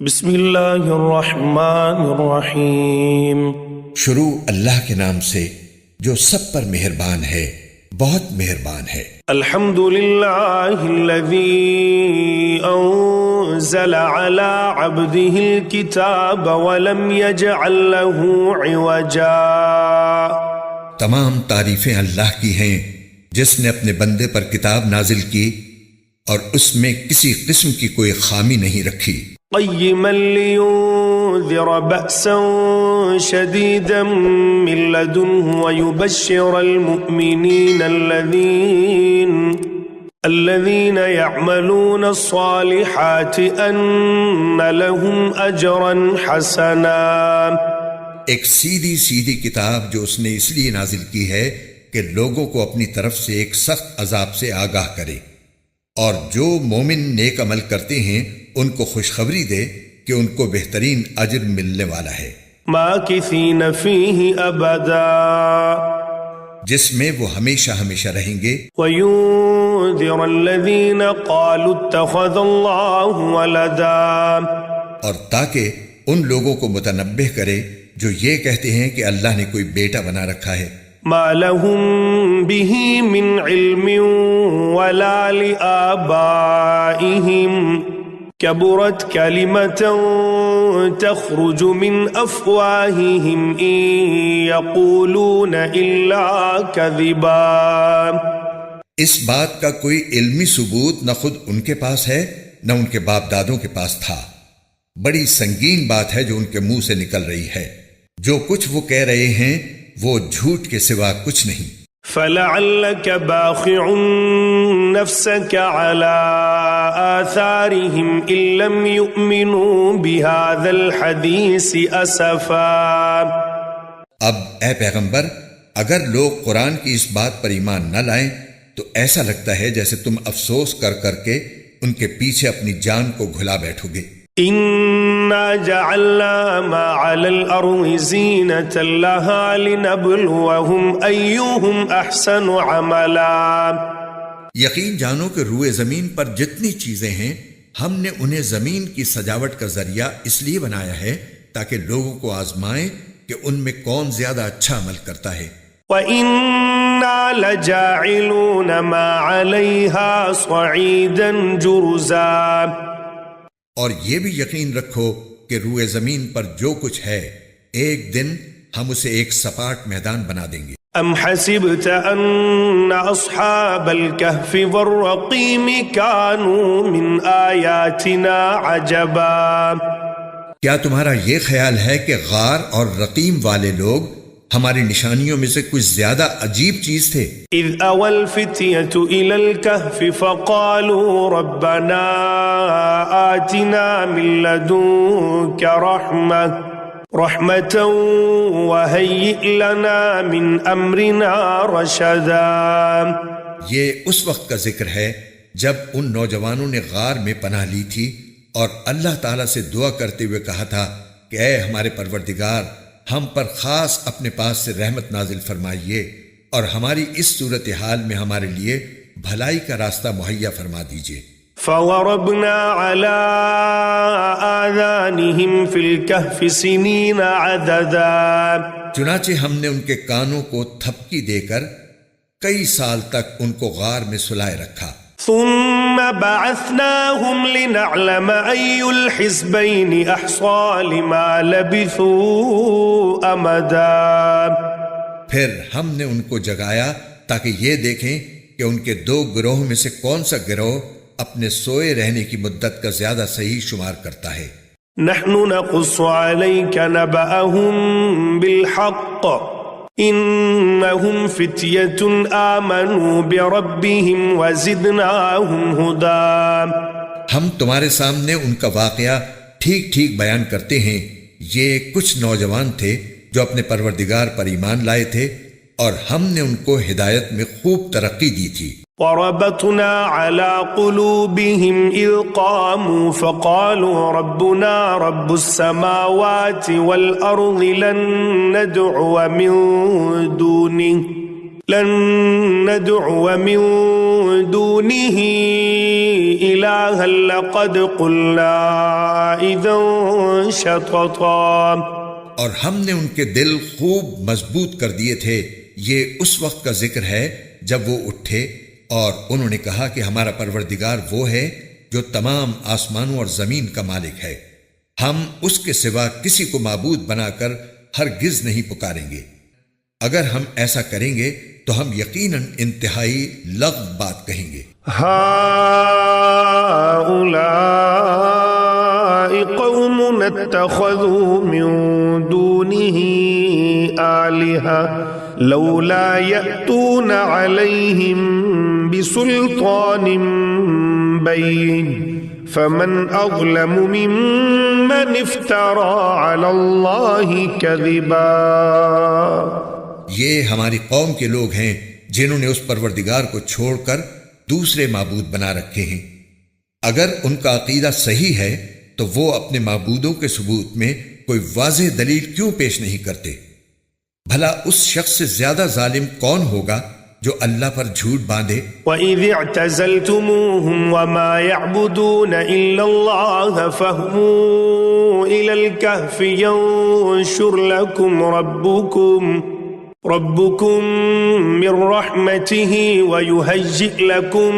بسم اللہ الرحمن الرحیم۔ شروع اللہ کے نام سے جو سب پر مہربان ہے، بہت مہربان ہے۔ الحمد للہ الذی انزل علی عبدہ الکتاب ولم یجعل له عوجا۔ تمام تعریفیں اللہ کی ہیں جس نے اپنے بندے پر کتاب نازل کی اور اس میں کسی قسم کی کوئی خامی نہیں رکھی۔ قیما لینذر بأسا شدیدا من لدنہ ویبشر المؤمنین الذین یعملون الصالحات ان لهم اجرا حسنا۔ ایک سیدھی سیدھی کتاب جو اس نے اس لیے نازل کی ہے کہ لوگوں کو اپنی طرف سے ایک سخت عذاب سے آگاہ کرے، اور جو مومن نیک عمل کرتے ہیں ان کو خوشخبری دے کہ ان کو بہترین اجر ملنے والا ہے۔ ماکثین فیہ ابدا، جس میں وہ ہمیشہ ہمیشہ رہیں گے۔ وینذر الذین قالوا اتخذ اللہ ولدا، اور تاکہ ان لوگوں کو متنبہ کرے جو یہ کہتے ہیں کہ اللہ نے کوئی بیٹا بنا رکھا ہے۔ ما لهم به من علم ولا لآبائهم كبرت كلمة تخرج من أفواههم إن يقولون إلا كذبا۔ اس بات کا کوئی علمی ثبوت نہ خود ان کے پاس ہے نہ ان کے باپ دادوں کے پاس تھا۔ بڑی سنگین بات ہے جو ان کے منہ سے نکل رہی ہے۔ جو کچھ وہ کہہ رہے ہیں وہ جھوٹ کے سوا کچھ نہیں۔ فَلَعَلَّكَ بَاخِعٌ نَفْسَكَ عَلَىٰ آثَارِهِمْ إِن لَّمْ يُؤْمِنُوا بِهَٰذَا الْحَدِيثِ أَسَفًا۔ اب اے پیغمبر، اگر لوگ قرآن کی اس بات پر ایمان نہ لائیں تو ایسا لگتا ہے جیسے تم افسوس کر کر کے ان کے پیچھے اپنی جان کو گھلا بیٹھو گے۔ إِنَّا جَعَلْنَا مَا عَلَى الْأَرْضِ زِينَةً لَهَا لِنَبْلُوَهُمْ أَيُّهُمْ أَحْسَنُ عَمَلًا۔ یقین جانو کہ روئے زمین پر جتنی چیزیں ہیں ہم نے انہیں زمین کی سجاوٹ کا ذریعہ اس لیے بنایا ہے تاکہ لوگوں کو آزمائیں کہ ان میں کون زیادہ اچھا عمل کرتا ہے۔ وَإِنَّا لَجَاعِلُونَ مَا عَلَيْهَا صَعِيدًا جُرُزًا۔ اور یہ بھی یقین رکھو کہ روئے زمین پر جو کچھ ہے ایک دن ہم اسے ایک سپاٹ میدان بنا دیں گے۔ ام حسبت ان اصحاب الكهف والرقیم كانوا من آیاتنا عجبا۔ کیا تمہارا یہ خیال ہے کہ غار اور رقیم والے لوگ ہماری نشانیوں میں سے کچھ زیادہ عجیب چیز تھے؟ اذ اوى الفتية الى الكهف فقالوا ربنا آتنا من لدنك رحمة وهيئ لنا من امرنا رشدا۔ یہ اس وقت کا ذکر ہے جب ان نوجوانوں نے غار میں پناہ لی تھی اور اللہ تعالیٰ سے دعا کرتے ہوئے کہا تھا کہ اے ہمارے پروردگار، ہم پر خاص اپنے پاس سے رحمت نازل فرمائیے اور ہماری اس صورتحال میں ہمارے لیے بھلائی کا راستہ مہیا فرما دیجیے۔ فَوَرَبْنَا عَلَىٰ آذَانِهِمْ فِي الْكَهْفِ سِنِينَ عَدَدًا۔ چنانچہ ہم نے ان کے کانوں کو تھپکی دے کر کئی سال تک ان کو غار میں سلائے رکھا۔ ثم بعثناهم لنعلم أي الحزبين أحصى لما لبثوا أمدا۔ پھر ہم نے ان کو جگایا تاکہ یہ دیکھیں کہ ان کے دو گروہ میں سے کون سا گروہ اپنے سوئے رہنے کی مدت کا زیادہ صحیح شمار کرتا ہے۔ نحن نقص عليك نبأهم بالحق انہم فتیۃ آمنوا بربہم وزدناہم ہدی۔ ہم تمہارے سامنے ان کا واقعہ ٹھیک ٹھیک بیان کرتے ہیں۔ یہ کچھ نوجوان تھے جو اپنے پروردگار پر ایمان لائے تھے اور ہم نے ان کو ہدایت میں خوب ترقی دی تھی۔ وربطنا على قلوبهم إذ قاموا فقالوا ربنا رب السماوات والأرض لن ندعو من دونه إلها لقد قلنا إذا شططا. اور ہم نے ان کے دل خوب مضبوط کر دیے تھے. یہ اس وقت کا ذکر ہے جب وہ اٹھے اور انہوں نے کہا کہ ہمارا پروردگار وہ ہے جو تمام آسمانوں اور زمین کا مالک ہے. ہم اس کے سوا کسی کو معبود بنا کر ہرگز نہیں پکاریں گے. اگر ہم ایسا کریں گے تو ہم یقیناً انتہائی لغو بات کہیں گے. هؤلاء قوم اتخذوا من دونه آلهة لولا يأتون عليهم بسلطان بين فمن أظلم ممن افترى على الله كذبا. یہ ہماری قوم کے لوگ ہیں جنہوں نے اس پروردگار کو چھوڑ کر دوسرے معبود بنا رکھے ہیں. اگر ان کا عقیدہ صحیح ہے تو وہ اپنے معبودوں کے ثبوت میں کوئی واضح دلیل کیوں پیش نہیں کرتے؟ بھلا اس شخص سے زیادہ ظالم کون ہوگا جو اللہ پر جھوٹ باندھے. وَإِذِ اعْتَزَلْتُمُوهُمْ وَمَا يَعْبُدُونَ إِلَّا اللَّهَ فَاهْوُوا إِلَى الْكَهْفِ يَنشُرْ لَكُمْ ربكم من رحمته ويهيئ لكم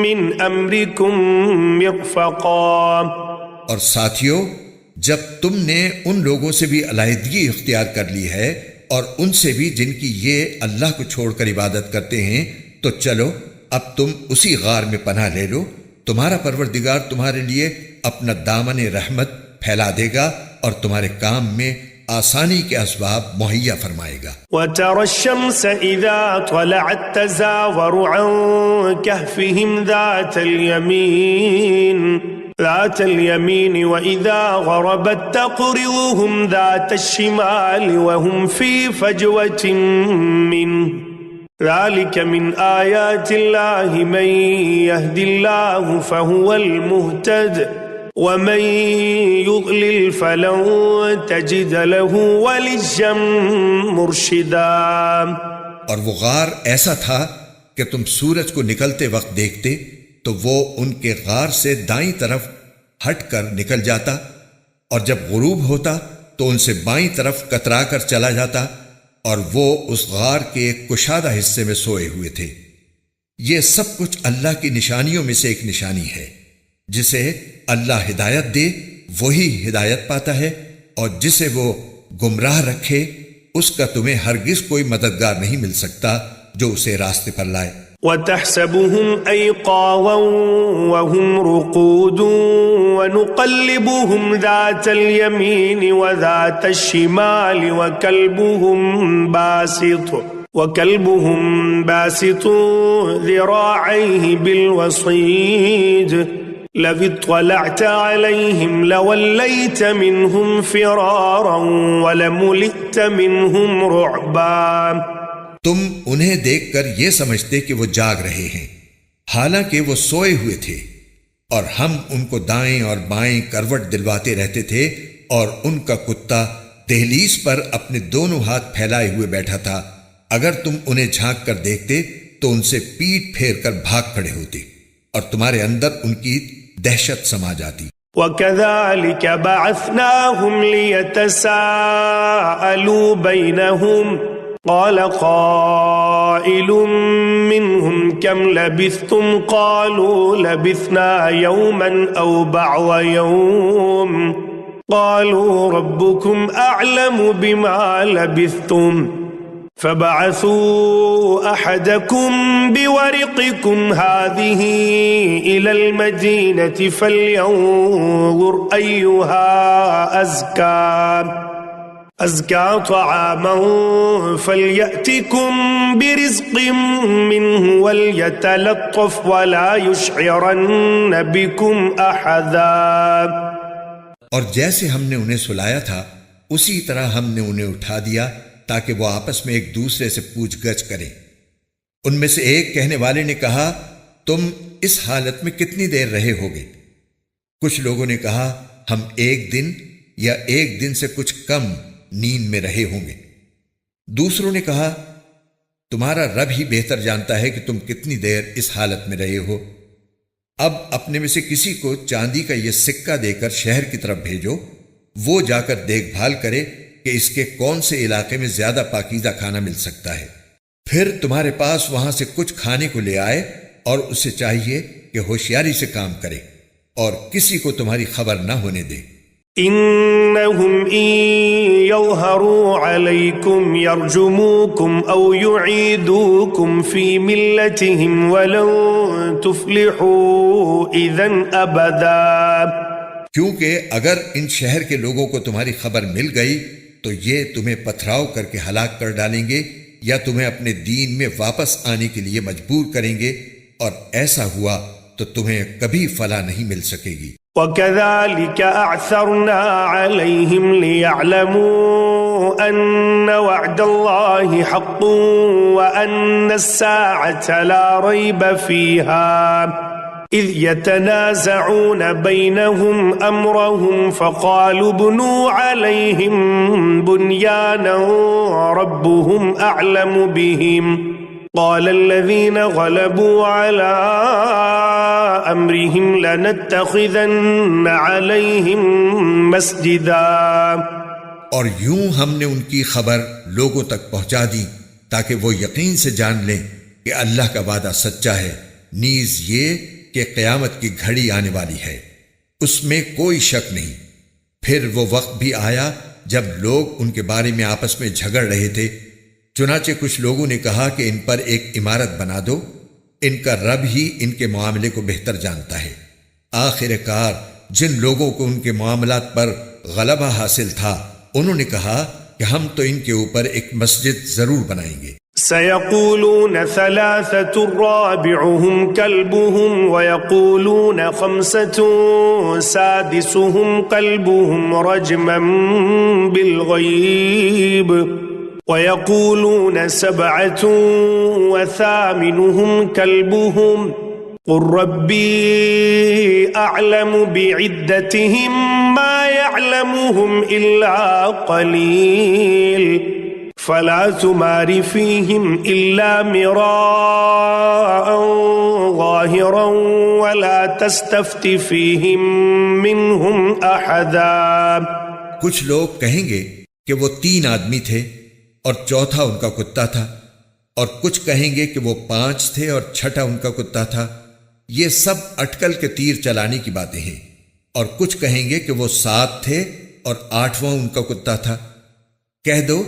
من أمركم مرفقا. اور ساتھیو، جب تم نے ان لوگوں سے بھی علیحدگی اختیار کر لی ہے اور ان سے بھی جن کی یہ اللہ کو چھوڑ کر عبادت کرتے ہیں، تو چلو اب تم اسی غار میں پناہ لے لو. تمہارا پروردگار تمہارے لیے اپنا دامن رحمت پھیلا دے گا اور تمہارے کام میں آسانی کے اسباب مہیا فرمائے گا. وَتَرَى الشَّمْسَ إِذَا طَلَعَتْ تَزَاوَرُ عَنْ كَهْفِهِمْ ذَاتَ الْيَمِينِ وَإِذَا غَرَبَتْ تَقْرِضُهُمْ ذَاتَ الشِّمَالِ وَهُمْ فِي فَجْوَةٍ مِّنْهُ ذَلِكَ مِنْ آيَاتِ اللَّهِ مَنْ يَهْدِ اللَّهُ فَهُوَ الْمُهْتَدِ وَمَن يُضْلِلْ فَلَن تَجِدَ لَهُ وَلِيًّا مُرْشِدًا. اور وہ غار ایسا تھا کہ تم سورج کو نکلتے وقت دیکھتے تو وہ ان کے غار سے دائیں طرف ہٹ کر نکل جاتا، اور جب غروب ہوتا تو ان سے بائیں طرف کترا کر چلا جاتا، اور وہ اس غار کے ایک کشادہ حصے میں سوئے ہوئے تھے. یہ سب کچھ اللہ کی نشانیوں میں سے ایک نشانی ہے. جسے اللہ ہدایت دے وہی ہدایت پاتا ہے، اور جسے وہ گمراہ رکھے اس کا تمہیں ہرگز کوئی مددگار نہیں مل سکتا جو اسے راستے پر لائے. وَتَحْسَبُهُمْ أَيْقَاظًا وَهُمْ رُقُودٌ وَنُقَلِّبُهُمْ ذَاتَ الْيَمِينِ وَذَاتَ الشِّمَالِ وَكَلْبُهُمْ بَاسِطٌ ذِرَاعَيْهِ بِالْوَصِيدِ لَوِ اطَّلَعْتَ عَلَيْهِمْ لَوَلَّيْتَ مِنْهُمْ فِرَارًا وَلَمُلِئْتَ مِنْهُمْ رُعْبًا. تم انہیں دیکھ کر یہ سمجھتے کہ وہ جاگ رہے ہیں، حالانکہ وہ سوئے ہوئے تھے، اور ہم ان کو دائیں اور بائیں کروٹ دلواتے رہتے تھے، اور ان کا کتا دہلیز پر اپنے دونوں ہاتھ پھیلائے ہوئے بیٹھا تھا. اگر تم انہیں جھانک کر دیکھتے تو ان سے پیٹ پھیر کر بھاگ کھڑے ہوتے، اور تمہارے اندر ان کی دہشت سما جاتی. وَكَذَلِكَ بَعَثْنَاهُمْ لِيَتَسَاءَلُوا بَيْنَهُمْ قَالَ قَائِلٌ مِّنْهُمْ كَمْ لَبِثْتُمْ قَالُوا لَبِثْنَا يَوْمًا أَوْ بَعْضَ يَوْمٍ قَالُوا رَبُّكُمْ أَعْلَمُ بِمَا لَبِثْتُمْ فَبَعَثُوا أَحَدَكُمْ بِوَرِقِكُمْ هَذِهِ إِلَى الْمَدِينَةِ فَلْيَنظُرْ أَيُّهَا أَزْكَى طَعَامًا فَلْيَأْتِكُمْ بِرِزْقٍ مِّنْهُ وَلْيَتَلَطَّفْ وَلَا يُشْعِرَنَّ بِكُمْ أَحَدًا. اور جیسے ہم نے انہیں سلایا تھا اسی طرح ہم نے انہیں اٹھا دیا تاکہ وہ آپس میں ایک دوسرے سے پوچھ گچھ کریں. ان میں سے ایک کہنے والے نے کہا، تم اس حالت میں کتنی دیر رہے ہوگے؟ کچھ لوگوں نے کہا، ہم ایک دن یا ایک دن سے کچھ کم نیند میں رہے ہوں گے. دوسروں نے کہا، تمہارا رب ہی بہتر جانتا ہے کہ تم کتنی دیر اس حالت میں رہے ہو. اب اپنے میں سے کسی کو چاندی کا یہ سکہ دے کر شہر کی طرف بھیجو، وہ جا کر دیکھ بھال کرے کہ اس کے کون سے علاقے میں زیادہ پاکیزہ کھانا مل سکتا ہے، پھر تمہارے پاس وہاں سے کچھ کھانے کو لے آئے، اور اسے چاہیے کہ ہوشیاری سے کام کرے اور کسی کو تمہاری خبر نہ ہونے دے۔ إنهم إن يظهروا عليكم يرجموكم أو يعيدوكم في ملتهم ولن تفلحوا إذا أبدا، کیونکہ اگر ان شہر کے لوگوں کو تمہاری خبر مل گئی تو یہ تمہیں پتھراؤ کر کے ہلاک کر ڈالیں گے یا تمہیں اپنے دین میں واپس آنے کے لیے مجبور کریں گے، اور ایسا ہوا تو تمہیں کبھی فلاح نہیں مل سکے گی۔ وَكَذَلِكَ أَعْثَرْنَا عَلَيْهِمْ لِيَعْلَمُوا أَنَّ وَعْدَ اللَّهِ حَقٌّ وَأَنَّ السَّاعَةَ لَا رَيْبَ فِيهَا إِذْ يَتَنَازَعُونَ بَيْنَهُمْ أَمْرَهُمْ فَقَالُوا ابْنُوا عَلَيْهِمْ بُنْيَانًا رَبُّهُمْ أَعْلَمُ بِهِمْ قال الذين غلبوا على أمرهم لنتخذن عليهم مسجدا، اور یوں ہم نے ان کی خبر لوگوں تک پہنچا دی تاکہ وہ یقین سے جان لیں کہ اللہ کا وعدہ سچا ہے، نیز یہ کہ قیامت کی گھڑی آنے والی ہے، اس میں کوئی شک نہیں۔ پھر وہ وقت بھی آیا جب لوگ ان کے بارے میں آپس میں جھگڑ رہے تھے، چنانچہ کچھ لوگوں نے کہا کہ ان پر ایک عمارت بنا دو، ان کا رب ہی ان کے معاملے کو بہتر جانتا ہے۔ آخر کار جن لوگوں کو ان کے معاملات پر غلبہ حاصل تھا انہوں نے کہا کہ ہم تو ان کے اوپر ایک مسجد ضرور بنائیں گے۔ سيقولون ثلاثة رابعهم كلبهم ويقولون خمسة سادسهم كلبهم رجما بالغيب ويقولون سبعة وثامنهم كلبهم قل ربي أعلم بعدتهم ما يعلمهم إلا قليل فلا تمار فيهم إلا مراء ظاهرا ولا تستفت فيهم منهم أحدا۔ کچھ لوگ کہیں گے کہ وہ 3 آدمی تھے اور چوتھا ان کا کتا تھا، اور کچھ کہیں گے کہ وہ 5 تھے اور چھٹا ان کا کتا تھا، یہ سب اٹکل کے تیر چلانے کی باتیں ہیں، اور کچھ کہیں گے کہ وہ 7 تھے اور 8واں ان کا کتا تھا۔ کہہ دو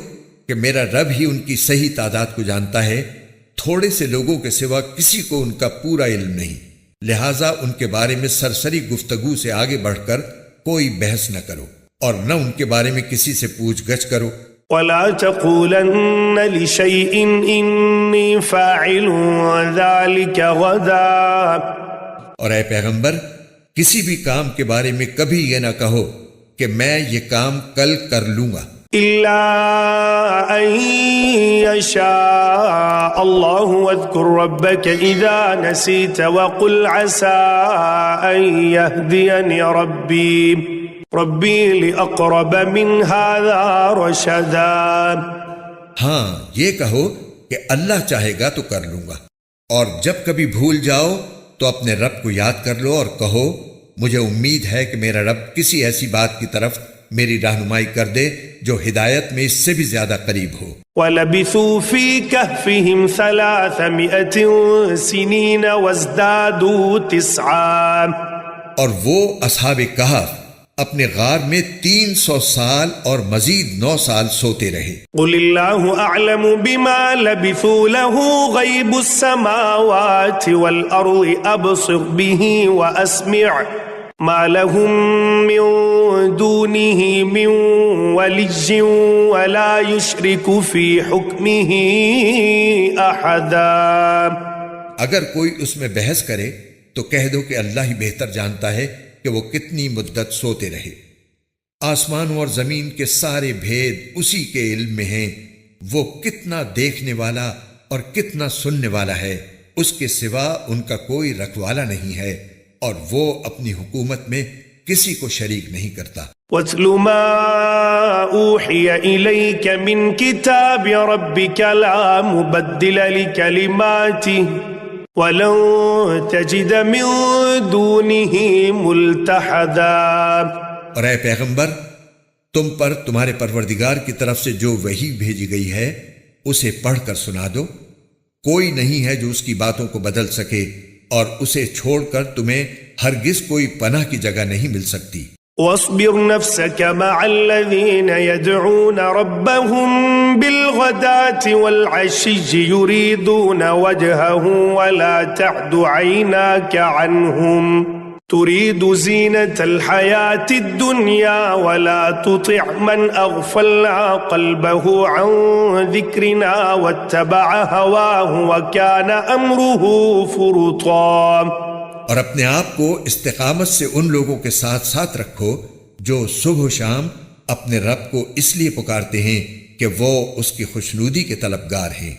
کہ میرا رب ہی ان کی صحیح تعداد کو جانتا ہے، تھوڑے سے لوگوں کے سوا کسی کو ان کا پورا علم نہیں، لہٰذا ان کے بارے میں سرسری گفتگو سے آگے بڑھ کر کوئی بحث نہ کرو اور نہ ان کے بارے میں کسی سے پوچھ گچھ کرو۔ ولا تقولن لشيء إني فاعل ذلك غدا، اور اے پیغمبر کسی بھی کام کے بارے میں کبھی یہ نہ کہو کہ میں یہ کام کل کر لوں گا، إلا أن يشاء الله، واذكر ربك إذا نسيت وقل عسى أن يهديني ربي لأقرب من هذا رشدا۔ ہاں یہ کہو کہ اللہ چاہے گا تو کر لوں گا، اور جب کبھی بھول جاؤ تو اپنے رب کو یاد کر لو اور کہو مجھے امید ہے کہ میرا رب کسی ایسی بات کی طرف میری رہنمائی کر دے جو ہدایت میں اس سے بھی زیادہ قریب ہو۔ وَلَبِثُوا فِي كَهْفِهِمْ 300 سِنِينَ وَازْدَادُوا 9، اور وہ اصحاب کہف اپنے غار میں 300 سال اور مزید 9 سال سوتے رہے۔ قُلِ اللَّهُ أَعْلَمُ بِمَا لَبِثُوا لَهُ غَيْبُ السَّمَاوَاتِ وَالْأَرْضِ أَبْصِرْ بِهِ وَأَسْمِعْ مَا لَهُم مِّن دُونِهِ مِن وَلِيٍّ وَلَا يُشْرِكُ فِي حُكْمِهِ أَحَدًا۔ اگر کوئی اس میں بحث کرے تو کہہ دو کہ اللہ ہی بہتر جانتا ہے کہ وہ کتنی مدت سوتے رہے۔ آسمانوں اور زمین کے سارے بھید اسی کے علم میں ہیں، وہ کتنا دیکھنے والا اور کتنا سننے والا ہے، اس کے سوا ان کا کوئی رکھوالا نہیں ہے، اور وہ اپنی حکومت میں کسی کو شریک نہیں کرتا۔ وَاتْلُ مَا أُوحِيَ إِلَيْكَ مِنْ كِتَابِ رَبِّكَ لَا مُبَدِّلَ لِكَلِمَاتِهِ ولن تجد من دونه ملتحدا۔ اور اے پیغمبر، تم پر تمہارے پروردگار کی طرف سے جو وحی بھیجی گئی ہے اسے پڑھ کر سنا دو، کوئی نہیں ہے جو اس کی باتوں کو بدل سکے، اور اسے چھوڑ کر تمہیں ہرگز کوئی پناہ کی جگہ نہیں مل سکتی۔ واصبر نفسك مع الذين يدعون ربهم بالغداة والعشي يريدون وجهه ولا تعد عيناك عنهم تريد زينة الحياة الدنيا ولا تطع من أغفلنا قلبه عن ذكرنا واتبع هواه وكان أمره فرطا۔ اور اپنے آپ کو استقامت سے ان لوگوں کے ساتھ ساتھ رکھو جو صبح و شام اپنے رب کو اس لیے پکارتے ہیں کہ وہ اس کی خوشنودی کے طلبگار ہیں،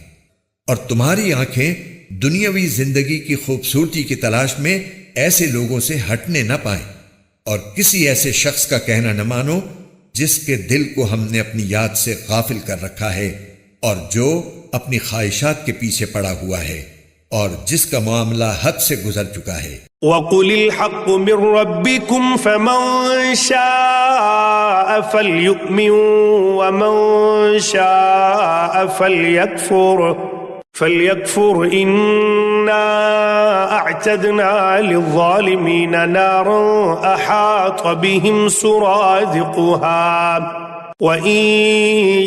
اور تمہاری آنکھیں دنیاوی زندگی کی خوبصورتی کی تلاش میں ایسے لوگوں سے ہٹنے نہ پائیں، اور کسی ایسے شخص کا کہنا نہ مانو جس کے دل کو ہم نے اپنی یاد سے غافل کر رکھا ہے، اور جو اپنی خواہشات کے پیچھے پڑا ہوا ہے، اور جس کا معاملہ حد سے گزر چکا ہے۔ وَقُلِ الْحَقُّ مِنْ رَبِّكُمْ فَمَنْ شَاءَ فَلْيُؤْمِنْ وَمَنْ شَاءَ فَلْيَكْفُرْ إِنَّا أَعْتَدْنَا لِلظَّالِمِينَ نَارًا أَحَاطَ بِهِمْ سُرَادِقُهَا وَإِن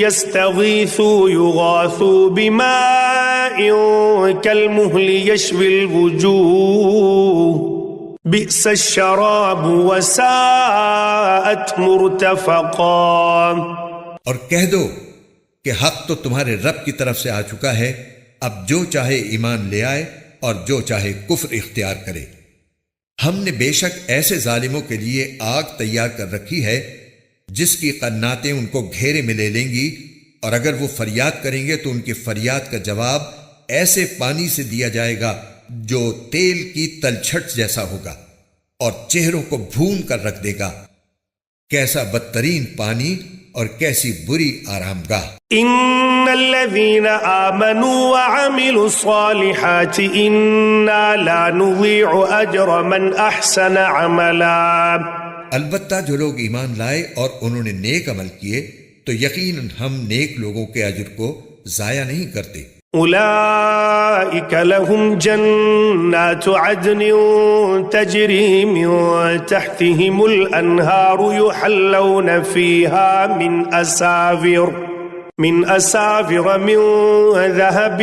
يَسْتَغِيثُوا يُغَاثُوا بِمَاءٍ كَالْمُهْلِ يَشْوِي الْوُجُوهَ بِئْسَ الشَّرَابُ وَسَاءَتْ مُرْتَفَقًا۔ اور کہہ دو کہ حق تو تمہارے رب کی طرف سے آ چکا ہے، اب جو چاہے ایمان لے آئے اور جو چاہے کفر اختیار کرے۔ ہم نے بے شک ایسے ظالموں کے لیے آگ تیار کر رکھی ہے جس کی قناتیں ان کو گھیرے میں لے لیں گی، اور اگر وہ فریاد کریں گے تو ان کی فریاد کا جواب ایسے پانی سے دیا جائے گا جو تیل کی تلچھٹ جیسا ہوگا اور چہروں کو بھون کر رکھ دے گا۔ کیسا بدترین پانی اور کیسی بری آرام گاہ۔ ان الذين آمنوا وعملوا الصالحات انا لا نضيع اجر من احسن عملا۔ البتہ جو لوگ ایمان لائے اور انہوں نے نیک عمل کیے تو یقیناً ہم نیک لوگوں کے اجر کو ضائع نہیں کرتے۔ اولئک لهم جنات عدن تجری من تحتهم الانہار یحلون فیہا من اساور من ذهب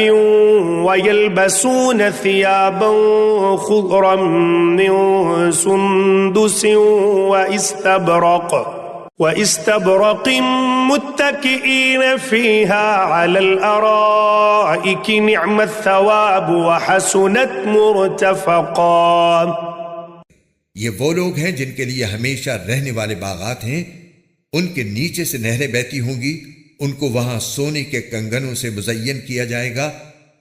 ويلبسون ثيابا خضرا من سندس واستبرق متكئين فيها على الارائك نعم الثواب وحسنت مرتفقا۔ یہ وہ لوگ ہیں جن کے لیے ہمیشہ رہنے والے باغات ہیں، ان کے نیچے سے نہریں بہتی ہوں گی، ان کو وہاں سونے کے کنگنوں سے مزین کیا جائے گا،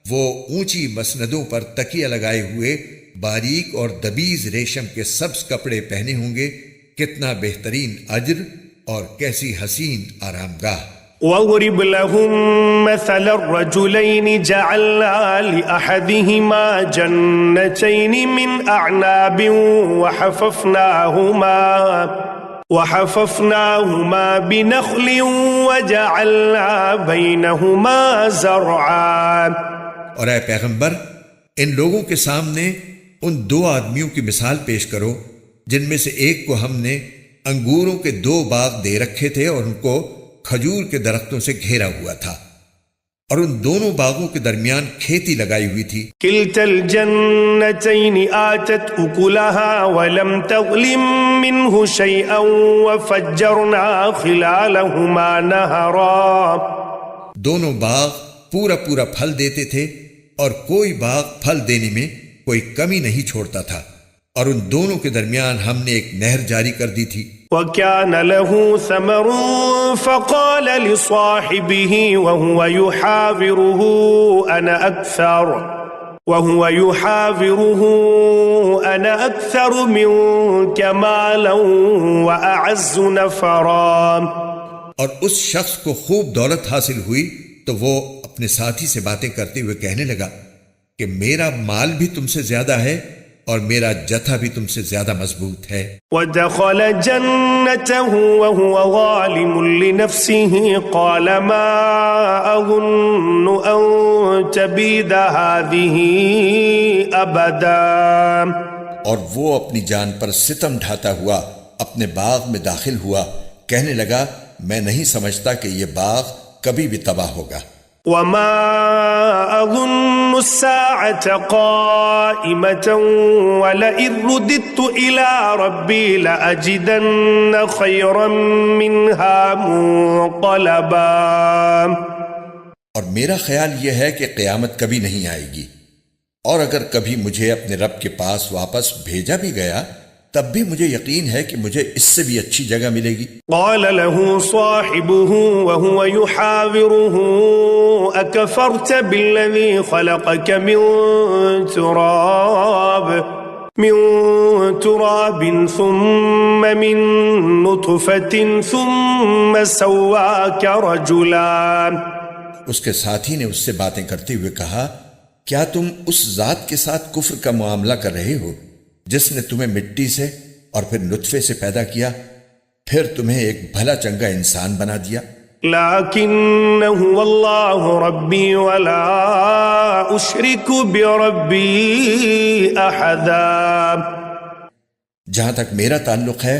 وہ اونچی مسندوں پر تکیہ لگائے ہوئے باریک اور دبیز ریشم کے سبز کپڑے پہنے ہوں گے، کتنا بہترین اجر اور کیسی حسین آرام گاہ۔ وَاضْرِبْ لَهُم مَّثَلَ الرَّجُلَيْنِ جَعَلْنَا لِأَحَدِهِمَا جَنَّتَيْنِ مِنْ أَعْنَابٍ وحففناهما بنخل وجعلنا بينهما زرعا۔ اور اے پیغمبر، ان لوگوں کے سامنے ان دو آدمیوں کی مثال پیش کرو جن میں سے ایک کو ہم نے انگوروں کے 2 باغ دے رکھے تھے اور ان کو کھجور کے درختوں سے گھیرا ہوا تھا، اور ان دونوں باغوں کے درمیان کھیتی لگائی ہوئی تھی۔ کلتا الجنتین آتت اکلها ولم تظلم منه شیئا وفجرنا خلالهما نہرا۔ دونوں باغ پورا پھل دیتے تھے اور کوئی باغ پھل دینے میں کوئی کمی نہیں چھوڑتا تھا، اور ان دونوں کے درمیان ہم نے ایک نہر جاری کر دی تھی۔ وَكَانَ لَهُ ثَمَرٌ فَقَالَ لِصَاحِبِهِ وَهُوَ يُحَاوِرُهُ أَنَا أَكْثَرُ مِنكَ مَالًا وَأَعَزُّ نَفَرًا۔ اور اس شخص کو خوب دولت حاصل ہوئی تو وہ اپنے ساتھی سے باتیں کرتے ہوئے کہنے لگا، کہ میرا مال بھی تم سے زیادہ ہے اور میرا جتھا بھی تم سے زیادہ مضبوط ہے۔ ودخل جنته وهو ظالم لنفسه قال ما أظن أن تبيد هذه أبدا، اور وہ اپنی جان پر ستم ڈھاتا ہوا اپنے باغ میں داخل ہوا، کہنے لگا میں نہیں سمجھتا کہ یہ باغ کبھی بھی تباہ ہوگا۔ وما أظن الساعة قائمة ولئن رددت إلى ربي لأجدن خيرا منها منقلبا، اور میرا خیال یہ ہے کہ قیامت کبھی نہیں آئے گی، اور اگر کبھی مجھے اپنے رب کے پاس واپس بھیجا بھی گیا تب بھی مجھے یقین ہے کہ مجھے اس سے بھی اچھی جگہ ملے گی۔ قال له صاحبه وهو يحاوره أكفرت بالذي خلقك من تراب ثم من نطفة ثم سواك رجلا، اس کے ساتھی نے اس سے باتیں کرتے ہوئے کہا کیا تم اس ذات کے ساتھ کفر کا معاملہ کر رہے ہو جس نے تمہیں مٹی سے اور پھر نطفے سے پیدا کیا، پھر تمہیں ایک بھلا چنگا انسان بنا دیا۔ لیکن هو اللہ ربی ولا اشرک بربی احدا، جہاں تک میرا تعلق ہے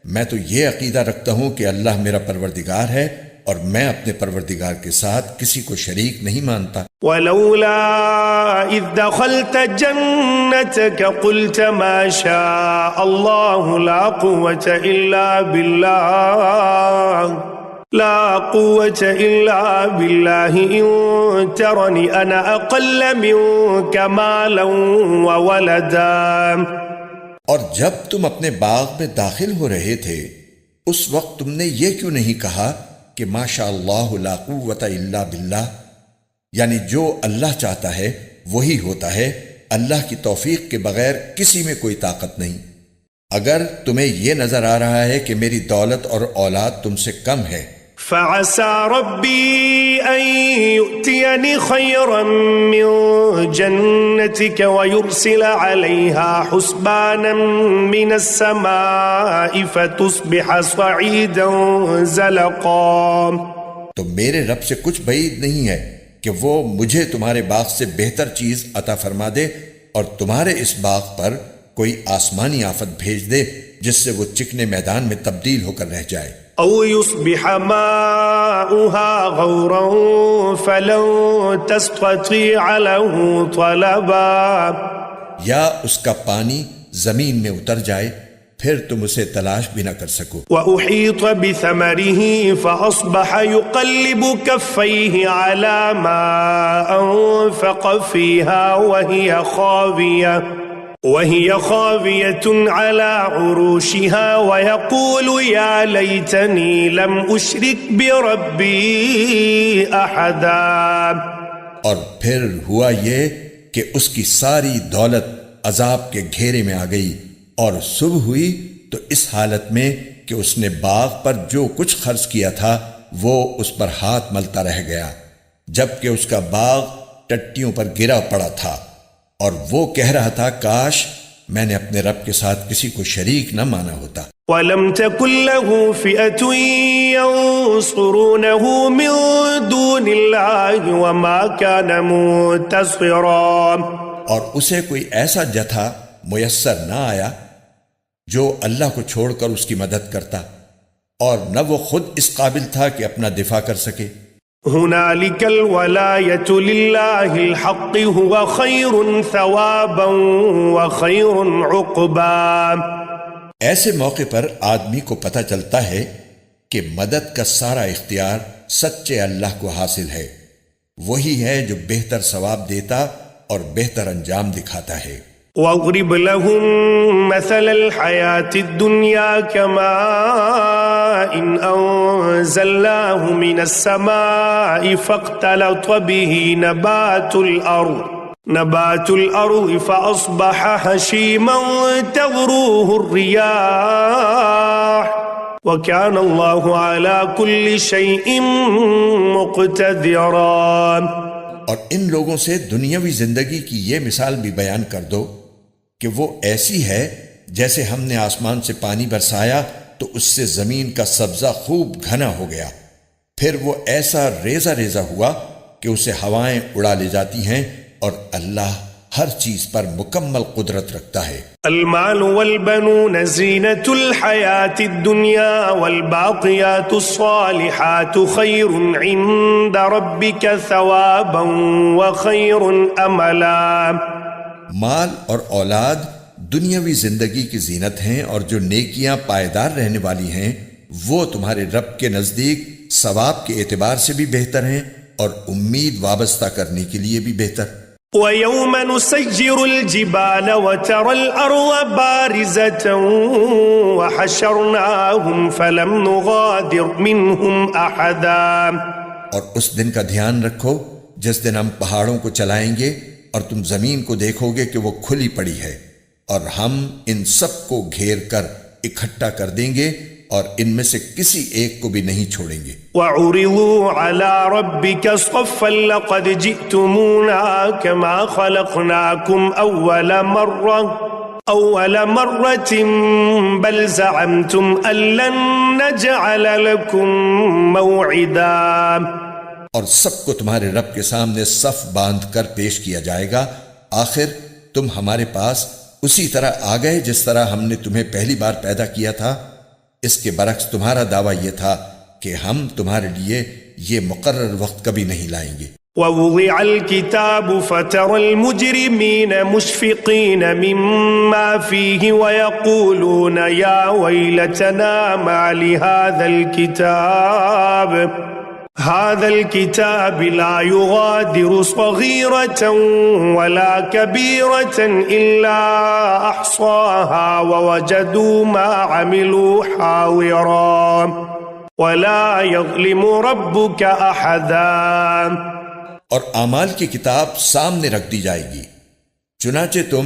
میں تو یہ عقیدہ رکھتا ہوں کہ اللہ میرا پروردگار ہے اور میں اپنے پروردگار کے ساتھ کسی کو شریک نہیں مانتا۔ ولولا اذ دخلت جنتك قلت ما شاء الله لا قوة الا بالله ان ترني انا اقل منك مالا وولدا، اور جب تم اپنے باغ میں داخل ہو رہے تھے اس وقت تم نے یہ کیوں نہیں کہا کہ ماشاء اللہ لا قوت الا باللہ، یعنی جو اللہ چاہتا ہے وہی ہوتا ہے، اللہ کی توفیق کے بغیر کسی میں کوئی طاقت نہیں۔ اگر تمہیں یہ نظر آ رہا ہے کہ میری دولت اور اولاد تم سے کم ہے، فعسى ربي أن يؤتيني خيرا من جنتك ويرسل عليها حسبانا من السماء فتصبح صعيدا زلقا، تو میرے رب سے کچھ بعید نہیں ہے کہ وہ مجھے تمہارے باغ سے بہتر چیز عطا فرما دے اور تمہارے اس باغ پر کوئی آسمانی آفت بھیج دے جس سے وہ چکنے میدان میں تبدیل ہو کر رہ جائے۔ او يصبح ماؤها غورا فلن تستطيع له طلبا، یا اس کا پانی زمین میں اتر جائے پھر تم اسے تلاش بھی نہ کر سکو۔ وأحيط بثمره فأصبح يقلب كفيه على ما أنفق فيها وهي خاوية على عروشها ويقول يا ليتني لم أشرك بربي أحدا، اور پھر ہوا یہ کہ اس کی ساری دولت عذاب کے گھیرے میں آ گئی، اور صبح ہوئی تو اس حالت میں کہ اس نے باغ پر جو کچھ خرچ کیا تھا وہ اس پر ہاتھ ملتا رہ گیا، جبکہ اس کا باغ ٹٹیوں پر گرا پڑا تھا، اور وہ کہہ رہا تھا کاش میں نے اپنے رب کے ساتھ کسی کو شریک نہ مانا ہوتا۔ وَلَمْ تَكُنْ لَهُ فِئَةٌ يَنْصُرُونَهُ مِنْ دُونِ اللَّهِ وَمَا كَانَ مُنْتَصِرًا، اور اسے کوئی ایسا جتھا میسر نہ آیا جو اللہ کو چھوڑ کر اس کی مدد کرتا، اور نہ وہ خود اس قابل تھا کہ اپنا دفاع کر سکے۔ هنالك الولاية لله الحق هو خير ثوابا وخير عقبا، ایسے موقع پر آدمی کو پتہ چلتا ہے کہ مدد کا سارا اختیار سچے اللہ کو حاصل ہے، وہی ہے جو بہتر ثواب دیتا اور بہتر انجام دکھاتا ہے۔ واضرب لهم مثل الحياة الدنيا كماء أنزلناه من السماء فاختلط به نبات الأرض فأصبح هشيما تذروه الرياح وكان الله على كل شيء مقتدرا، اور ان لوگوں سے دنیاوی زندگی کی یہ مثال بھی بیان کر دو کہ وہ ایسی ہے جیسے ہم نے آسمان سے پانی برسایا تو اس سے زمین کا سبزہ خوب گھنا ہو گیا، پھر وہ ایسا ریزہ ریزہ ہوا کہ اسے ہوائیں اڑا لے جاتی ہیں، اور اللہ ہر چیز پر مکمل قدرت رکھتا ہے۔ المال والبنون زینة الحیاة الدنیا والباقیات الصالحات خیر عند ربک ثوابا وخیر املا۔ مال اور اولاد دنیاوی زندگی کی زینت ہیں، اور جو نیکیاں پائیدار رہنے والی ہیں وہ تمہارے رب کے نزدیک ثواب کے اعتبار سے بھی بہتر ہیں اور امید وابستہ کرنے کے لیے بھی بہتر۔ وَيَوْمَ نُسَيِّرُ الْجِبَالَ وَتَرَى الْأَرْضَ بَارِزَةً وَحَشَرْنَاهُمْ فَلَمْ نُغَادِرْ مِنْهُمْ أَحَدًا۔ اور اس دن کا دھیان رکھو جس دن ہم پہاڑوں کو چلائیں گے اور تم زمین کو دیکھو گے کہ وہ کھلی پڑی ہے، اور ہم ان سب کو گھیر کر اکٹھا کر دیں گے اور ان میں سے کسی ایک کو بھی نہیں چھوڑیں گے۔ وَعُرِضُوا عَلَى رَبِّكَ صَفًّا لَقَدْ جِئْتُمُونَا كَمَا خَلَقْنَاكُمْ أَوَّلَ مَرَّةٍ بَلْ زَعَمْتُمْ أَن لَّن نَّجْعَلَ لَكُم مَّوْعِدًا۔ اور سب کو تمہارے رب کے سامنے صف باندھ کر پیش کیا جائے گا، آخر تم ہمارے پاس اسی طرح آ گئے جس طرح ہم نے تمہیں پہلی بار پیدا کیا تھا۔ اس کے برعکس تمہارا دعویٰ یہ تھا کہ ہم تمہارے لیے یہ مقرر وقت کبھی نہیں لائیں گے۔ وَوُضِعَ الْكِتَابُ فَتَرَى الْمُجْرِمِينَ مُشْفِقِينَ مِمَّا فِيهِ وَيَقُولُونَ يَا وَيْلَتَنَا مَا لِهَذَا الْكِتَابِ لَا يُغَادِرُ صَغِيرَةً وَلَا كَبِيرَةً إِلَّا أَحْصَاهَا وَوَجَدُوا مَا عَمِلُوا حَاضِرًا وَلَا يَظْلِمُ رَبُّكَ أَحَدًا۔ اور اعمال کی کتاب سامنے رکھ دی جائے گی، چنانچہ تم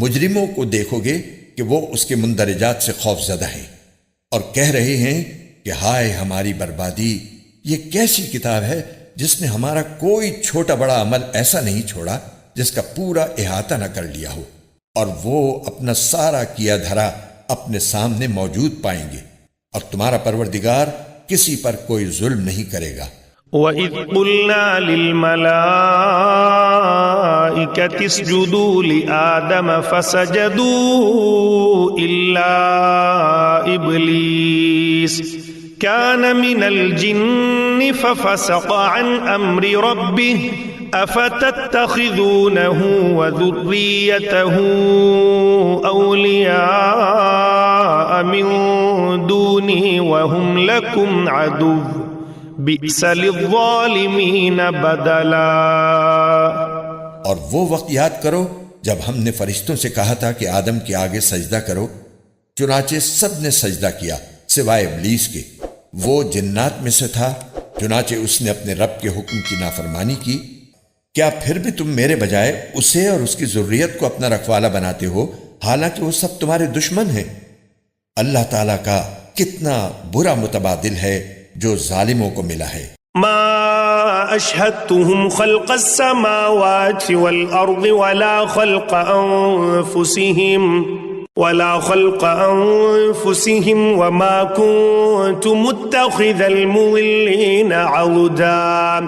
مجرموں کو دیکھو گے کہ وہ اس کے مندرجات سے خوف زدہ ہیں اور کہہ رہے ہیں کہ ہائے ہماری بربادی، یہ کیسی کتاب ہے جس نے ہمارا کوئی چھوٹا بڑا عمل ایسا نہیں چھوڑا جس کا پورا احاطہ نہ کر لیا ہو، اور وہ اپنا سارا کیا دھرا اپنے سامنے موجود پائیں گے، اور تمہارا پروردگار کسی پر کوئی ظلم نہیں کرے گا۔ وَإِذْ قُلْنَا لِلْمَلَائِكَةِ اسْجُدُوا لِآدَمَ فَسَجَدُوا إِلَّا إِبْلِيسَ كَانَ مِنَ الْجِنِّ فَفَسَقَ عَنْ أَمْرِ رَبِّهِ أَفَتَتَّخِذُونَهُ وَذُرِّيَّتَهُ أَوْلِيَاءَ مِن دُونِي وَهُمْ لَكُمْ عَدُوٌّ بِئْسَ لِلظَّالِمِينَ بَدَلًا۔ اور وہ وقت یاد کرو جب ہم نے فرشتوں سے کہا تھا کہ آدم کے آگے سجدہ کرو، چنانچہ سب نے سجدہ کیا سوائے ابلیس کے، وہ جنات میں سے تھا، چنانچہ اس نے اپنے رب کے حکم کی نافرمانی کی۔ کیا پھر بھی تم میرے بجائے اسے اور اس کی ذریت کو اپنا رکھوالا بناتے ہو، حالانکہ وہ سب تمہارے دشمن ہیں؟ اللہ تعالیٰ کا کتنا برا متبادل ہے جو ظالموں کو ملا ہے۔ ما اشهدتهم خلق السماوات والارض ولا خلق انفسهم وما كنت متخذ المضلين عضدا۔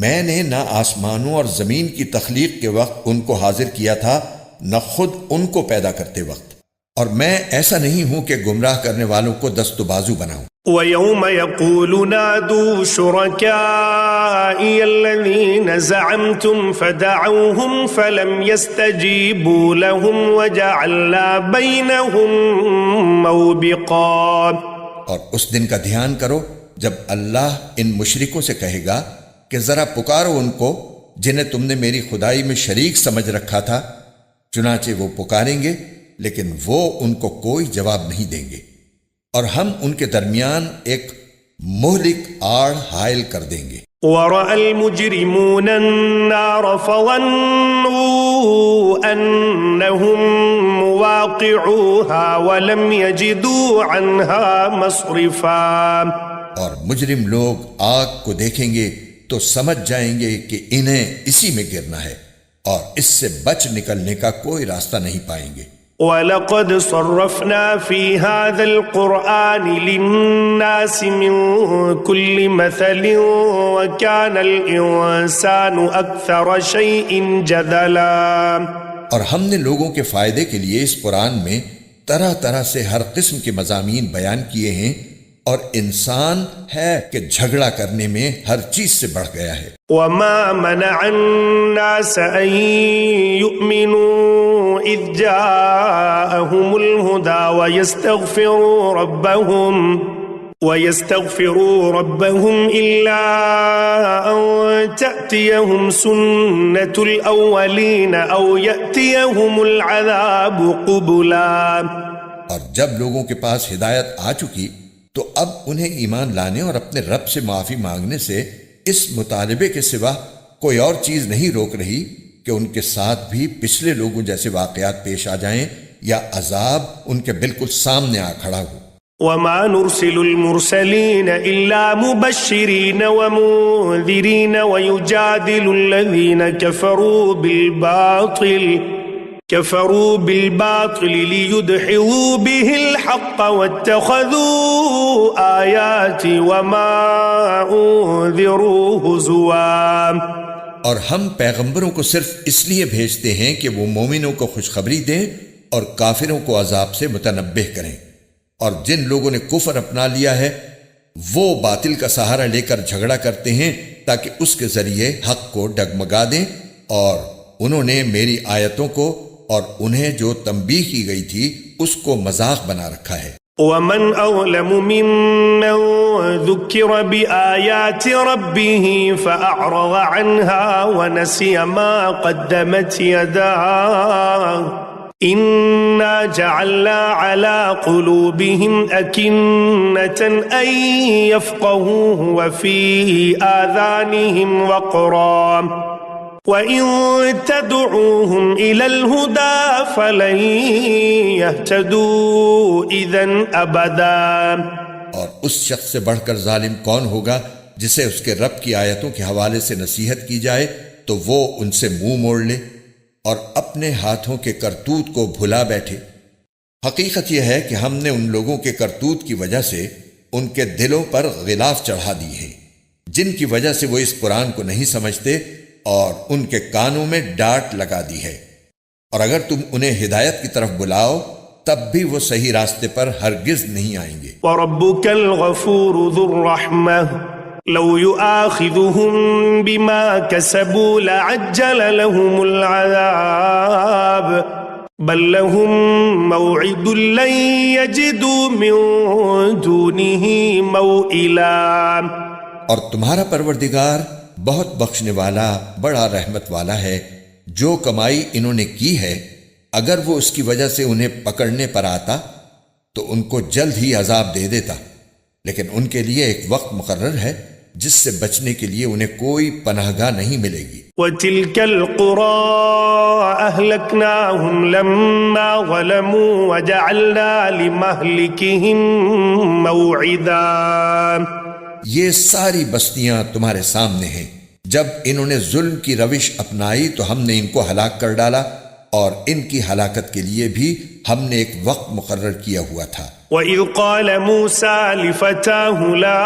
میں نے نہ آسمانوں اور زمین کی تخلیق کے وقت ان کو حاضر کیا تھا، نہ خود ان کو پیدا کرتے وقت، اور میں ایسا نہیں ہوں کہ گمراہ کرنے والوں کو دست و بازو بناؤں۔ وَيَوْمَ يَقُولُ نَادُوا شُرَكَائِيَ الَّذِينَ زَعَمْتُمْ فَدَعَوْهُمْ فَلَمْ يَسْتَجِيبُوا لَهُمْ وَجَعَلْنَا بَيْنَهُمْ مَوْبِقًا۔ اور اس دن کا دھیان کرو جب اللہ ان مشرکوں سے کہے گا کہ ذرا پکارو ان کو جنہیں تم نے میری خدائی میں شریک سمجھ رکھا تھا، چنانچہ وہ پکاریں گے لیکن وہ ان کو کوئی جواب نہیں دیں گے، اور ہم ان کے درمیان ایک مہلک آڑ حائل کر دیں گے۔ وَرَأَى الْمُجْرِمُونَ النَّارَ فَظَنُّوا أَنَّهُمْ مُوَاقِعُوهَا وَلَمْ يَجِدُوا عَنْهَا مَصْرِفًا۔ اور مجرم لوگ آگ کو دیکھیں گے تو سمجھ جائیں گے کہ انہیں اسی میں گرنا ہے اور اس سے بچ نکلنے کا کوئی راستہ نہیں پائیں گے۔ وَلَقَدْ صَرَّفْنَا فِي هَذَا الْقُرْآنِ لِلنَّاسِ مِنْ كُلِّ مَثَلٍ وَكَانَ الْإِنسَانُ أَكْثَرَ شَيْءٍ جَدَلًا۔ اور ہم نے لوگوں کے فائدے کے لیے اس قرآن میں طرح طرح سے ہر قسم کے مضامین بیان کیے ہیں، اور انسان ہے کہ جھگڑا کرنے میں ہر چیز سے بڑھ گیا ہے۔ وَمَا مَنَعَ النَّاسَ أَن يُؤْمِنُوا إِذْ جَاءَهُمُ الْهُدَى وَيَسْتَغْفِرُوا رَبَّهُمْ إِلَّا أَن تَأْتِيَهُمْ سُنَّةُ الْأَوَّلِينَ أَوْ يَأْتِيَهُمُ الْعَذَابُ قُبُلًا۔ اور جب لوگوں کے پاس ہدایت آ چکی تو اب انہیں ایمان لانے اور اپنے رب سے معافی مانگنے سے اس مطالبے کے سوا کوئی اور چیز نہیں روک رہی کہ ان کے ساتھ بھی پچھلے لوگوں جیسے واقعات پیش آ جائیں یا عذاب ان کے بالکل سامنے آ کھڑا ہو۔ وَمَا نُرْسِلُ الْمُرْسَلِينَ إِلَّا مُبَشِّرِينَ وَمُنذِرِينَ وَيُجَادِلُ الَّذِينَ كفروا بالباطل ليدحضوا به الحق واتخذوا آياتي وما أنذروا هزوا۔ اور ہم پیغمبروں کو صرف اس لیے بھیجتے ہیں کہ وہ مومنوں کو خوشخبری دیں اور کافروں کو عذاب سے متنبہ کریں، اور جن لوگوں نے کفر اپنا لیا ہے وہ باطل کا سہارا لے کر جھگڑا کرتے ہیں تاکہ اس کے ذریعے حق کو ڈگمگا دیں، اور انہوں نے میری آیتوں کو اور انہیں جو تنبیہ کی گئی تھی اس کو مذاق بنا رکھا ہے۔ وَمَنْ أَظْلَمُ مِمَّنْ ذُكِّرَ بِآيَاتِ رَبِّهِ فَأَعْرَضَ عَنْهَا وَنَسِيَ مَا قَدَّمَتْ يَدَاهُ إِنَّا جَعَلْنَا عَلَى قُلُوبِهِمْ أَكِنَّةً أَن يَفْقَهُوهُ وَفِي آذَانِهِمْ وَقْرًا وَإِن تَدْعُوهُمْ إِلَى الْهُدَى فَلَن يَهْتَدُوا إِذًا أَبَدًا۔ اور اس شخص سے بڑھ کر ظالم کون ہوگا جسے اس کے رب کی آیتوں کے حوالے سے نصیحت کی جائے تو وہ ان سے منہ موڑ لے اور اپنے ہاتھوں کے کرتوت کو بھلا بیٹھے۔ حقیقت یہ ہے کہ ہم نے ان لوگوں کے کرتوت کی وجہ سے ان کے دلوں پر غلاف چڑھا دی ہے، جن کی وجہ سے وہ اس قرآن کو نہیں سمجھتے، اور ان کے کانوں میں ڈانٹ لگا دی ہے، اور اگر تم انہیں ہدایت کی طرف بلاؤ تب بھی وہ صحیح راستے پر ہرگز نہیں آئیں گے۔ وَرَبُّكَ الْغَفُورُ ذُو الرَّحْمَةِ لَوْ يُؤَاخِذُهُم بِمَا كَسَبُوا لَعَجَّلَ لَهُمُ الْعَذَابَ بَل لَّهُم مَّوْعِدٌ لَّن يَجِدُوا مِن دُونِهِ مَوْئِلًا۔ اور تمہارا پروردگار بہت بخشنے والا بڑا رحمت والا ہے، جو کمائی انہوں نے کی ہے اگر وہ اس کی وجہ سے انہیں پکڑنے پر آتا تو ان کو جلد ہی عذاب دے دیتا، لیکن ان کے لیے ایک وقت مقرر ہے جس سے بچنے کے لیے انہیں کوئی پناہ گاہ نہیں ملے گی۔ وَتِلْكَ الْقُرَىٰ أَهْلَكْنَاهُمْ لَمَّا ظَلَمُوا وَجَعَلْنَا لِمَهْلِكِهِم مَّوْعِدًا۔ یہ ساری بستیاں تمہارے سامنے ہیں، جب انہوں نے ظلم کی روش اپنائی تو ہم نے ان کو ہلاک کر ڈالا، اور ان کی ہلاکت کے لیے بھی ہم نے ایک وقت مقرر کیا ہوا تھا۔ وَإِذْ قَالَ مُوسَىٰ لِفَتَاهُ لَا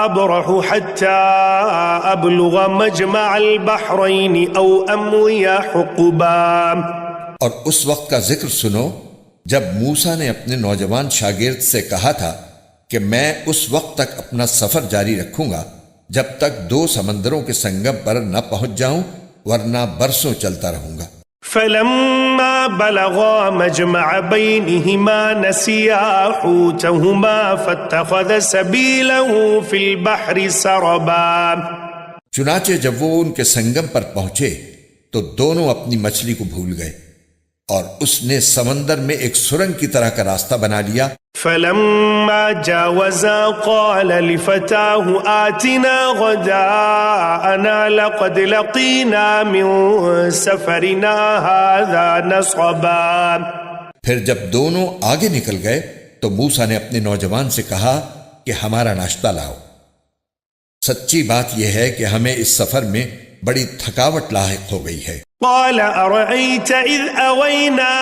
أَبْرَحُ حَتَّىٰ أَبْلُغَ مَجْمَعَ الْبَحْرَيْنِ أَوْ أَمْضِيَ حُقُبًا۔ اور اس وقت کا ذکر سنو جب موسیٰ نے اپنے نوجوان شاگرد سے کہا تھا کہ میں اس وقت تک اپنا سفر جاری رکھوں گا جب تک دو سمندروں کے سنگم پر نہ پہنچ جاؤں، ورنہ برسوں چلتا رہوں گا۔ فَلَمَّا بَلَغَا مَجْمَعَ بَيْنِهِمَا نَسِيَا حُوتَهُمَا فَاتَّخَذَ سَبِيلَهُ فِي الْبَحْرِ سَرَبًا۔ چنانچہ جب وہ ان کے سنگم پر پہنچے تو دونوں اپنی مچھلی کو بھول گئے، اور اس نے سمندر میں ایک سرنگ کی طرح کا راستہ بنا لیا۔ فَلَمَّا جَاوَزَا قَالَ لِفَتَاهُ آتِنَا غَدَاءَنَا لَقَدْ لَقِينَا مِن سَفَرِنَا هَٰذَا نَصَبًا۔ پھر جب دونوں آگے نکل گئے تو موسیٰ نے اپنے نوجوان سے کہا کہ ہمارا ناشتہ لاؤ۔ سچی بات یہ ہے کہ ہمیں اس سفر میں بڑی تھکاوٹ لاحق ہو گئی ہے۔ قال أرأيت إذ أوينا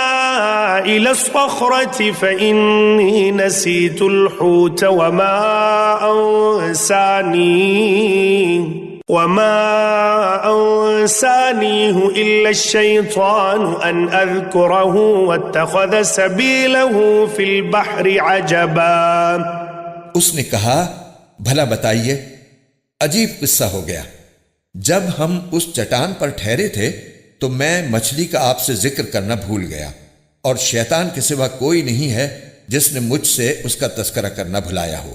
إلى الصخرة فإني نسيت الحوت وما أنسانيه إلا الشيطان أن أذكره واتخذ سبيله في البحر عجبا۔ اس نے کہا بھلا بتائیے، عجیب قصہ ہو گیا، جب ہم اس چٹان پر ٹھہرے تھے تو میں مچھلی کا آپ سے ذکر کرنا بھول گیا، اور شیطان کے سوا کوئی نہیں ہے جس نے مجھ سے اس کا تذکرہ کرنا بھلایا ہو،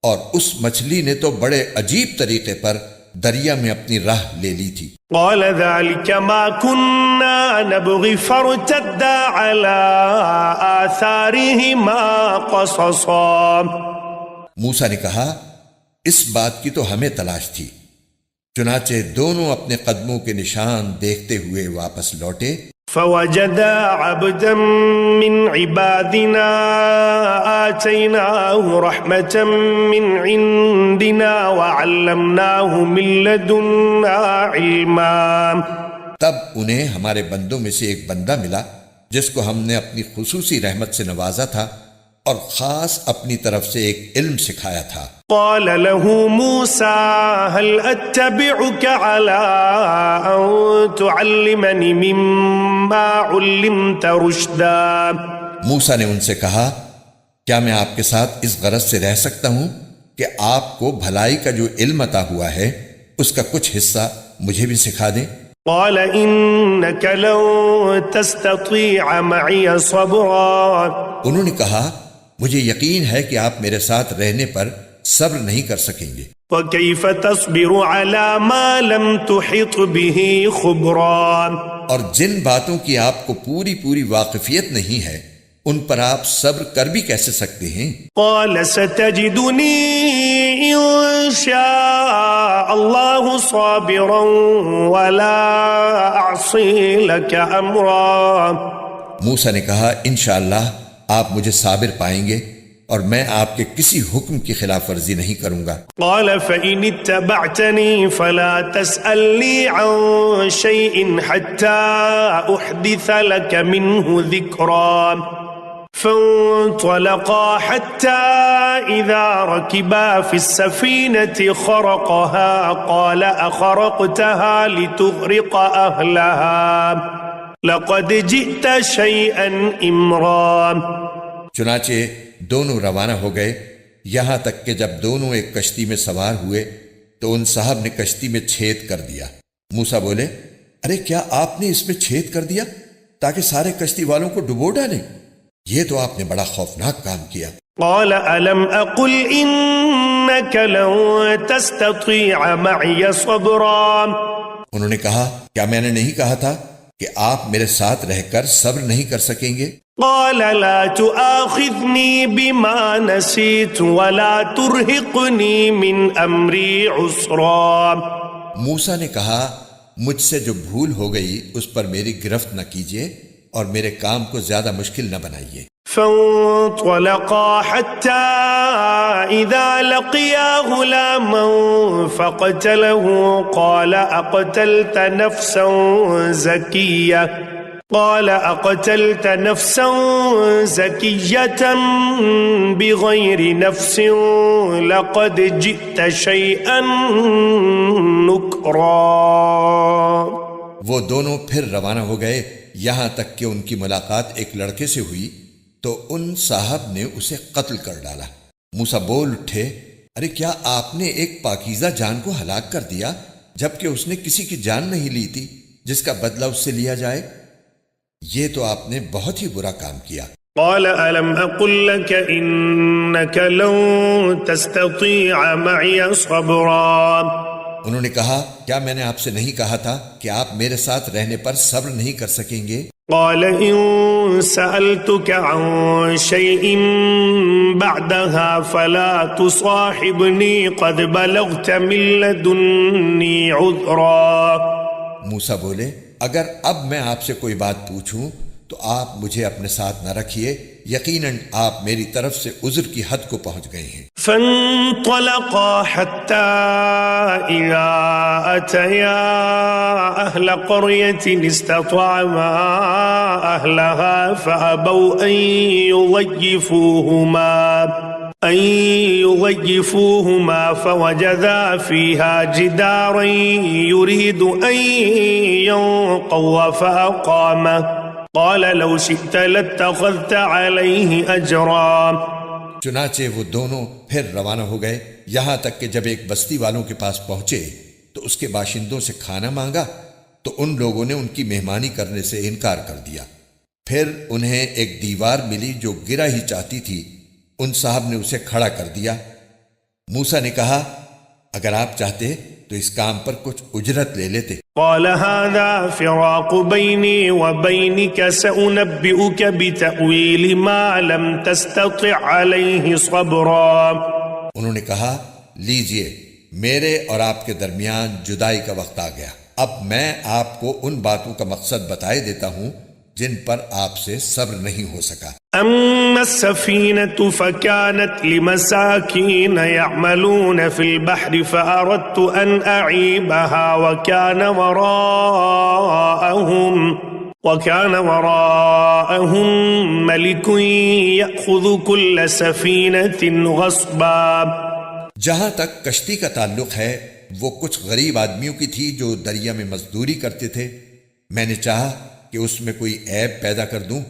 اور اس مچھلی نے تو بڑے عجیب طریقے پر دریا میں اپنی راہ لے لی تھی۔ قال ذلك ما كنا نبغي فارتدا على آثارهما قصصا۔ موسیٰ نے کہا اس بات کی تو ہمیں تلاش تھی، چنانچہ دونوں اپنے قدموں کے نشان دیکھتے ہوئے واپس لوٹے۔ فوجدا عبدا من عبادنا آتيناه رحمة من عندنا وعلمناه من لدنا علما۔ تب انہیں ہمارے بندوں میں سے ایک بندہ ملا جس کو ہم نے اپنی خصوصی رحمت سے نوازا تھا اور خاص اپنی طرف سے ایک علم سکھایا تھا۔ قال له موسى هل أتبعك على أن تعلمني مما علمت رشدا۔ موسیٰ نے ان سے کہا کیا میں آپ کے ساتھ اس غرض سے رہ سکتا ہوں کہ آپ کو بھلائی کا جو علم عطا ہوا ہے اس کا کچھ حصہ مجھے بھی سکھا دیں۔ قال إنك لن تستطيع معي صبرا۔ انہوں نے کہا مجھے یقین ہے کہ آپ میرے ساتھ رہنے پر صبر نہیں کر سکیں گے۔ وكيف تصبر على ما لم تحط به خبرا۔ اور جن باتوں کی آپ کو پوری پوری واقفیت نہیں ہے ان پر آپ صبر کر بھی کیسے سکتے ہیں؟ قال ستجدني إن شاء الله صابرا ولا أعصي لك أمرا۔ موسیٰ نے کہا انشاءاللہ آپ مجھے صابر پائیں گے اور میں آپ کے کسی حکم کی خلاف ورزی نہیں کروں گا۔ قال فإن اتبعتني فلا تسألني عن شيء حتى أحدث لك منه ذكرا۔ فانطلقا حتى إذا ركبا في السفينة خرقها قال أخرقتها لتغرق أهلها لقد جئت شيئا إمرا۔ چنانچہ دونوں روانہ ہو گئے، یہاں تک کہ جب دونوں ایک کشتی میں سوار ہوئے تو ان صاحب نے کشتی میں چھید کر دیا۔ موسیٰ بولے ارے کیا آپ نے اس میں چھید کر دیا تاکہ سارے کشتی والوں کو ڈبو ڈالیں؟ یہ تو آپ نے بڑا خوفناک کام کیا۔ قال ألم أقل إنك لن تستطيع معي صبرا۔ انہوں نے کہا کیا میں نے نہیں کہا تھا کہ آپ میرے ساتھ رہ کر صبر نہیں کر سکیں گے؟ قال لا تؤاخذني بما نسيت ولا ترهقني من أمري عسرا۔ موسیٰ نے کہا مجھ سے جو بھول ہو گئی اس پر میری گرفت نہ کیجیے اور میرے کام کو زیادہ مشکل نہ بنائیے۔ فانطلقا حتى إذا لقيا غلاما فقتله قال أقتلت نفسا زكية بغير نفس لقد جئت شيئا نكرا۔ وہ دونوں پھر روانہ ہو گئے، یہاں تک کہ ان کی ملاقات ایک لڑکے سے ہوئی تو ان صاحب نے اسے قتل کر ڈالا۔ موسیٰ بول اٹھے ارے کیا آپ نے ایک پاکیزہ جان کو ہلاک کر دیا جبکہ اس نے کسی کی جان نہیں لی تھی جس کا بدلہ اس سے لیا جائے؟ یہ تو آپ نے بہت ہی برا کام کیا۔ قال ألم أقل لك إنك لن تستطيع معي صبرا۔ انہوں نے کہا کیا میں نے آپ سے نہیں کہا تھا کہ آپ میرے ساتھ رہنے پر صبر نہیں کر سکیں گے؟ قال إن سألتك عن شيء بعدها فلا تصاحبني قد بلغت من لدني عذرا۔ موسیٰ بولے اگر اب میں آپ سے کوئی بات پوچھوں تو آپ مجھے اپنے ساتھ نہ رکھیے، یقیناً آپ میری طرف سے عذر کی حد کو پہنچ گئے ہیں۔ فانطلقا حتى إذا أتيا أهل قرية استطعما أهلها فأبوا أن يضيفوهما فوجدا فيها جدارا يريد أن ينقض فأقامه قال لو شئت لاتخذت عليه أجرا۔ چنانچہ وہ دونوں پھر روانہ ہو گئے، یہاں تک کہ جب ایک بستی والوں کے پاس پہنچے تو اس کے باشندوں سے کھانا مانگا تو ان لوگوں نے ان کی مہمانی کرنے سے انکار کر دیا۔ پھر انہیں ایک دیوار ملی جو گرا ہی چاہتی تھی، ان صاحب نے اسے کھڑا کر دیا۔ موسیٰ نے کہا اگر آپ چاہتے تو اس کام پر کچھ اجرت لے لیتے۔ قال هذا فراق بيني وبينك سأنبئك بتأويل ما لم تستطع عليه صبرا۔ انہوں نے کہا لیجئے، میرے اور آپ کے درمیان جدائی کا وقت آ گیا، اب میں آپ کو ان باتوں کا مقصد بتائے دیتا ہوں جن پر آپ سے صبر نہیں ہو سکا۔ أما السفينة فكانت لمساكين يعملون في البحر فأردت أن أعيبها وكان وراءهم ملك يأخذ كل سفينة غصبا۔ جہاں تک کشتی کا تعلق ہے، وہ کچھ غریب آدمیوں کی تھی جو دریا میں مزدوری کرتے تھے۔ میں نے چاہا کہ اس میں کوئی عیب پیدا کر دوں،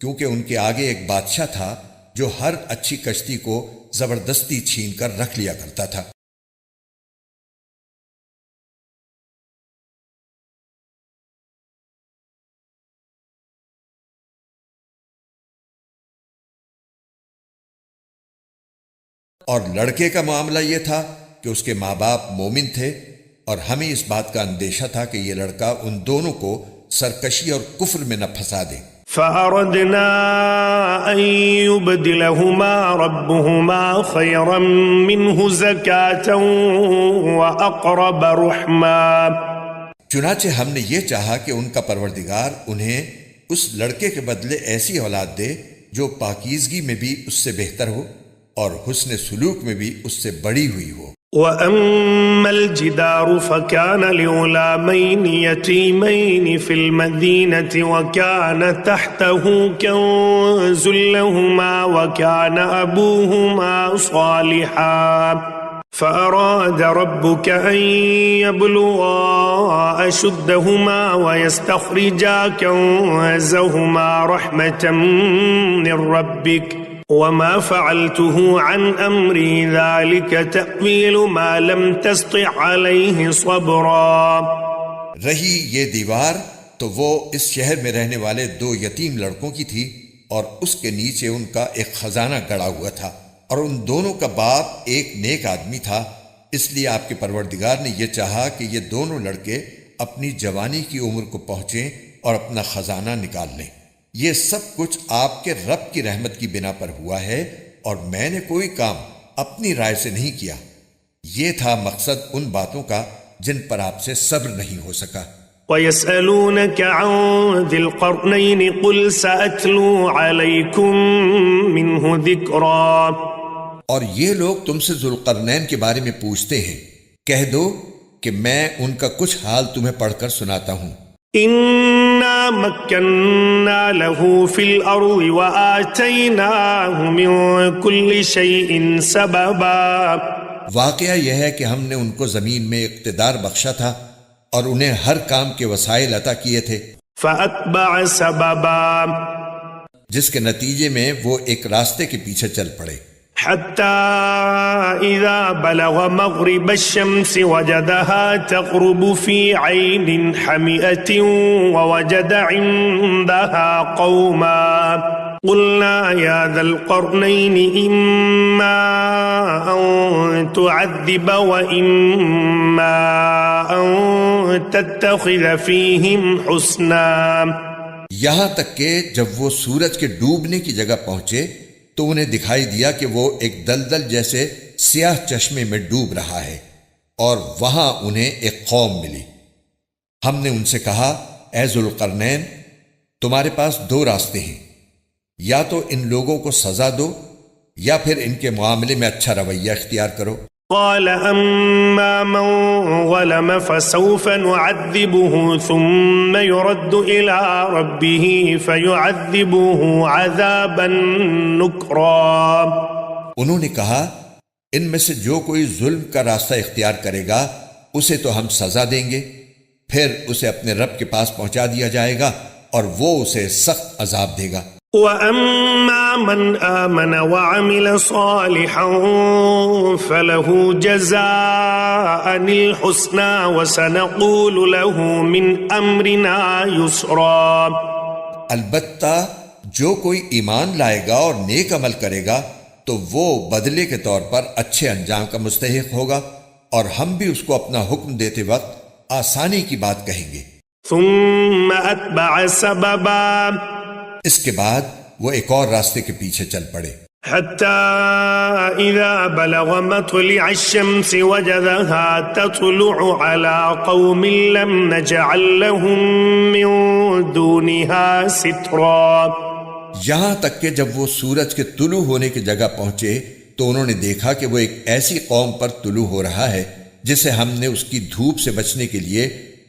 کیونکہ ان کے آگے ایک بادشاہ تھا جو ہر اچھی کشتی کو زبردستی چھین کر رکھ لیا کرتا تھا۔ اور لڑکے کا معاملہ یہ تھا کہ اس کے ماں باپ مومن تھے، اور ہمیں اس بات کا اندیشہ تھا کہ یہ لڑکا ان دونوں کو سرکشی اور کفر میں نہ پھنسا دے۔ فأردنا أن يبدلهما ربهما خيرا منه زكاة وأقرب رحما۔ چنانچہ ہم نے یہ چاہا کہ ان کا پروردگار انہیں اس لڑکے کے بدلے ایسی اولاد دے جو پاکیزگی میں بھی اس سے بہتر ہو اور حسن سلوک میں بھی اس سے بڑی ہوئی ہو۔ وأما الجدار فكان لغلامين يتيمين في المدينة وكان تحته كنز لهما وكان أبوهما صالحا فأراد ربك أن يبلغا أشدهما ويستخرجا كنزهما رحمة من ربك وما فعلته عن أمري ذلك تأويل ما لم تستطع عليه صبرا۔ رہی یہ دیوار تو وہ اس شہر میں رہنے والے دو یتیم لڑکوں کی تھی، اور اس کے نیچے ان کا ایک خزانہ گڑا ہوا تھا، اور ان دونوں کا باپ ایک نیک آدمی تھا، اس لیے آپ کے پروردگار نے یہ چاہا کہ یہ دونوں لڑکے اپنی جوانی کی عمر کو پہنچیں اور اپنا خزانہ نکال لیں۔ یہ سب کچھ آپ کے رب کی رحمت کی بنا پر ہوا ہے، اور میں نے کوئی کام اپنی رائے سے نہیں کیا۔ یہ تھا مقصد ان باتوں کا جن پر آپ سے صبر نہیں ہو سکا۔ وَيَسْأَلُونَكَ عَنْ ذِي الْقَرْنَيْنِ قُلْ سَأَتْلُو عَلَيْكُمْ مِنْهُ ذِكْرًا۔ اور یہ لوگ تم سے ذوالقرنین کے بارے میں پوچھتے ہیں، کہہ دو کہ میں ان کا کچھ حال تمہیں پڑھ کر سناتا ہوں۔ إِنَّا مَكَّنَّا لَهُ فِي الْأَرْضِ وَآتَيْنَاهُ مِنْ كُلِّ شَيْءٍ سَبَبًا۔ واقعہ یہ ہے کہ ہم نے ان کو زمین میں اقتدار بخشا تھا اور انہیں ہر کام کے وسائل عطا کیے تھے۔ فَأَتْبَعَ سَبَبًا، جس کے نتیجے میں وہ ایک راستے کے پیچھے چل پڑے۔ حتى إذا بلغ مغرب الشمس وجدها تغرب في عين حمئة ووجد عندها قوما قلنا يا ذا القرنين إما أن تعذب وإما أن تتخذ فيهم حسنا۔ یہاں تک کہ جب وہ سورج کے ڈوبنے کی جگہ پہنچے تو انہیں دکھائی دیا کہ وہ ایک دلدل جیسے سیاہ چشمے میں ڈوب رہا ہے، اور وہاں انہیں ایک قوم ملی۔ ہم نے ان سے کہا اے ذوالقرنین، تمہارے پاس دو راستے ہیں، یا تو ان لوگوں کو سزا دو یا پھر ان کے معاملے میں اچھا رویہ اختیار کرو۔ قال أما من ظلم فسوف نعذبه ثم يرد إلى ربه فيعذبه عذابا نكرا۔ انہوں نے کہا ان میں سے جو کوئی ظلم کا راستہ اختیار کرے گا اسے تو ہم سزا دیں گے، پھر اسے اپنے رب کے پاس پہنچا دیا جائے گا اور وہ اسے سخت عذاب دے گا۔ وَأَمَّا مَنْ آمَنَ وَعَمِلَ صَالِحًا فَلَهُ جَزَاءً الْحُسْنَى وَسَنَقُولُ لَهُ مِنْ أَمْرِنَا يُسْرًا۔ البتہ جو کوئی ایمان لائے گا اور نیک عمل کرے گا تو وہ بدلے کے طور پر اچھے انجام کا مستحق ہوگا، اور ہم بھی اس کو اپنا حکم دیتے وقت آسانی کی بات کہیں گے۔ ثُمَّ أَتْبَعَ سَبَبًا، اس کے بعد وہ ایک اور راستے کے پیچھے چل پڑے، حتى إذا بلغ مطلع الشمس وجدها تطلع على قوم لم نجعل لهم من دونها سترا۔ یہاں تک کہ جب وہ سورج کے طلوع ہونے کی جگہ پہنچے تو انہوں نے دیکھا کہ وہ ایک ایسی قوم پر طلوع ہو رہا ہے جسے ہم نے اس کی دھوپ سے بچنے کے لیے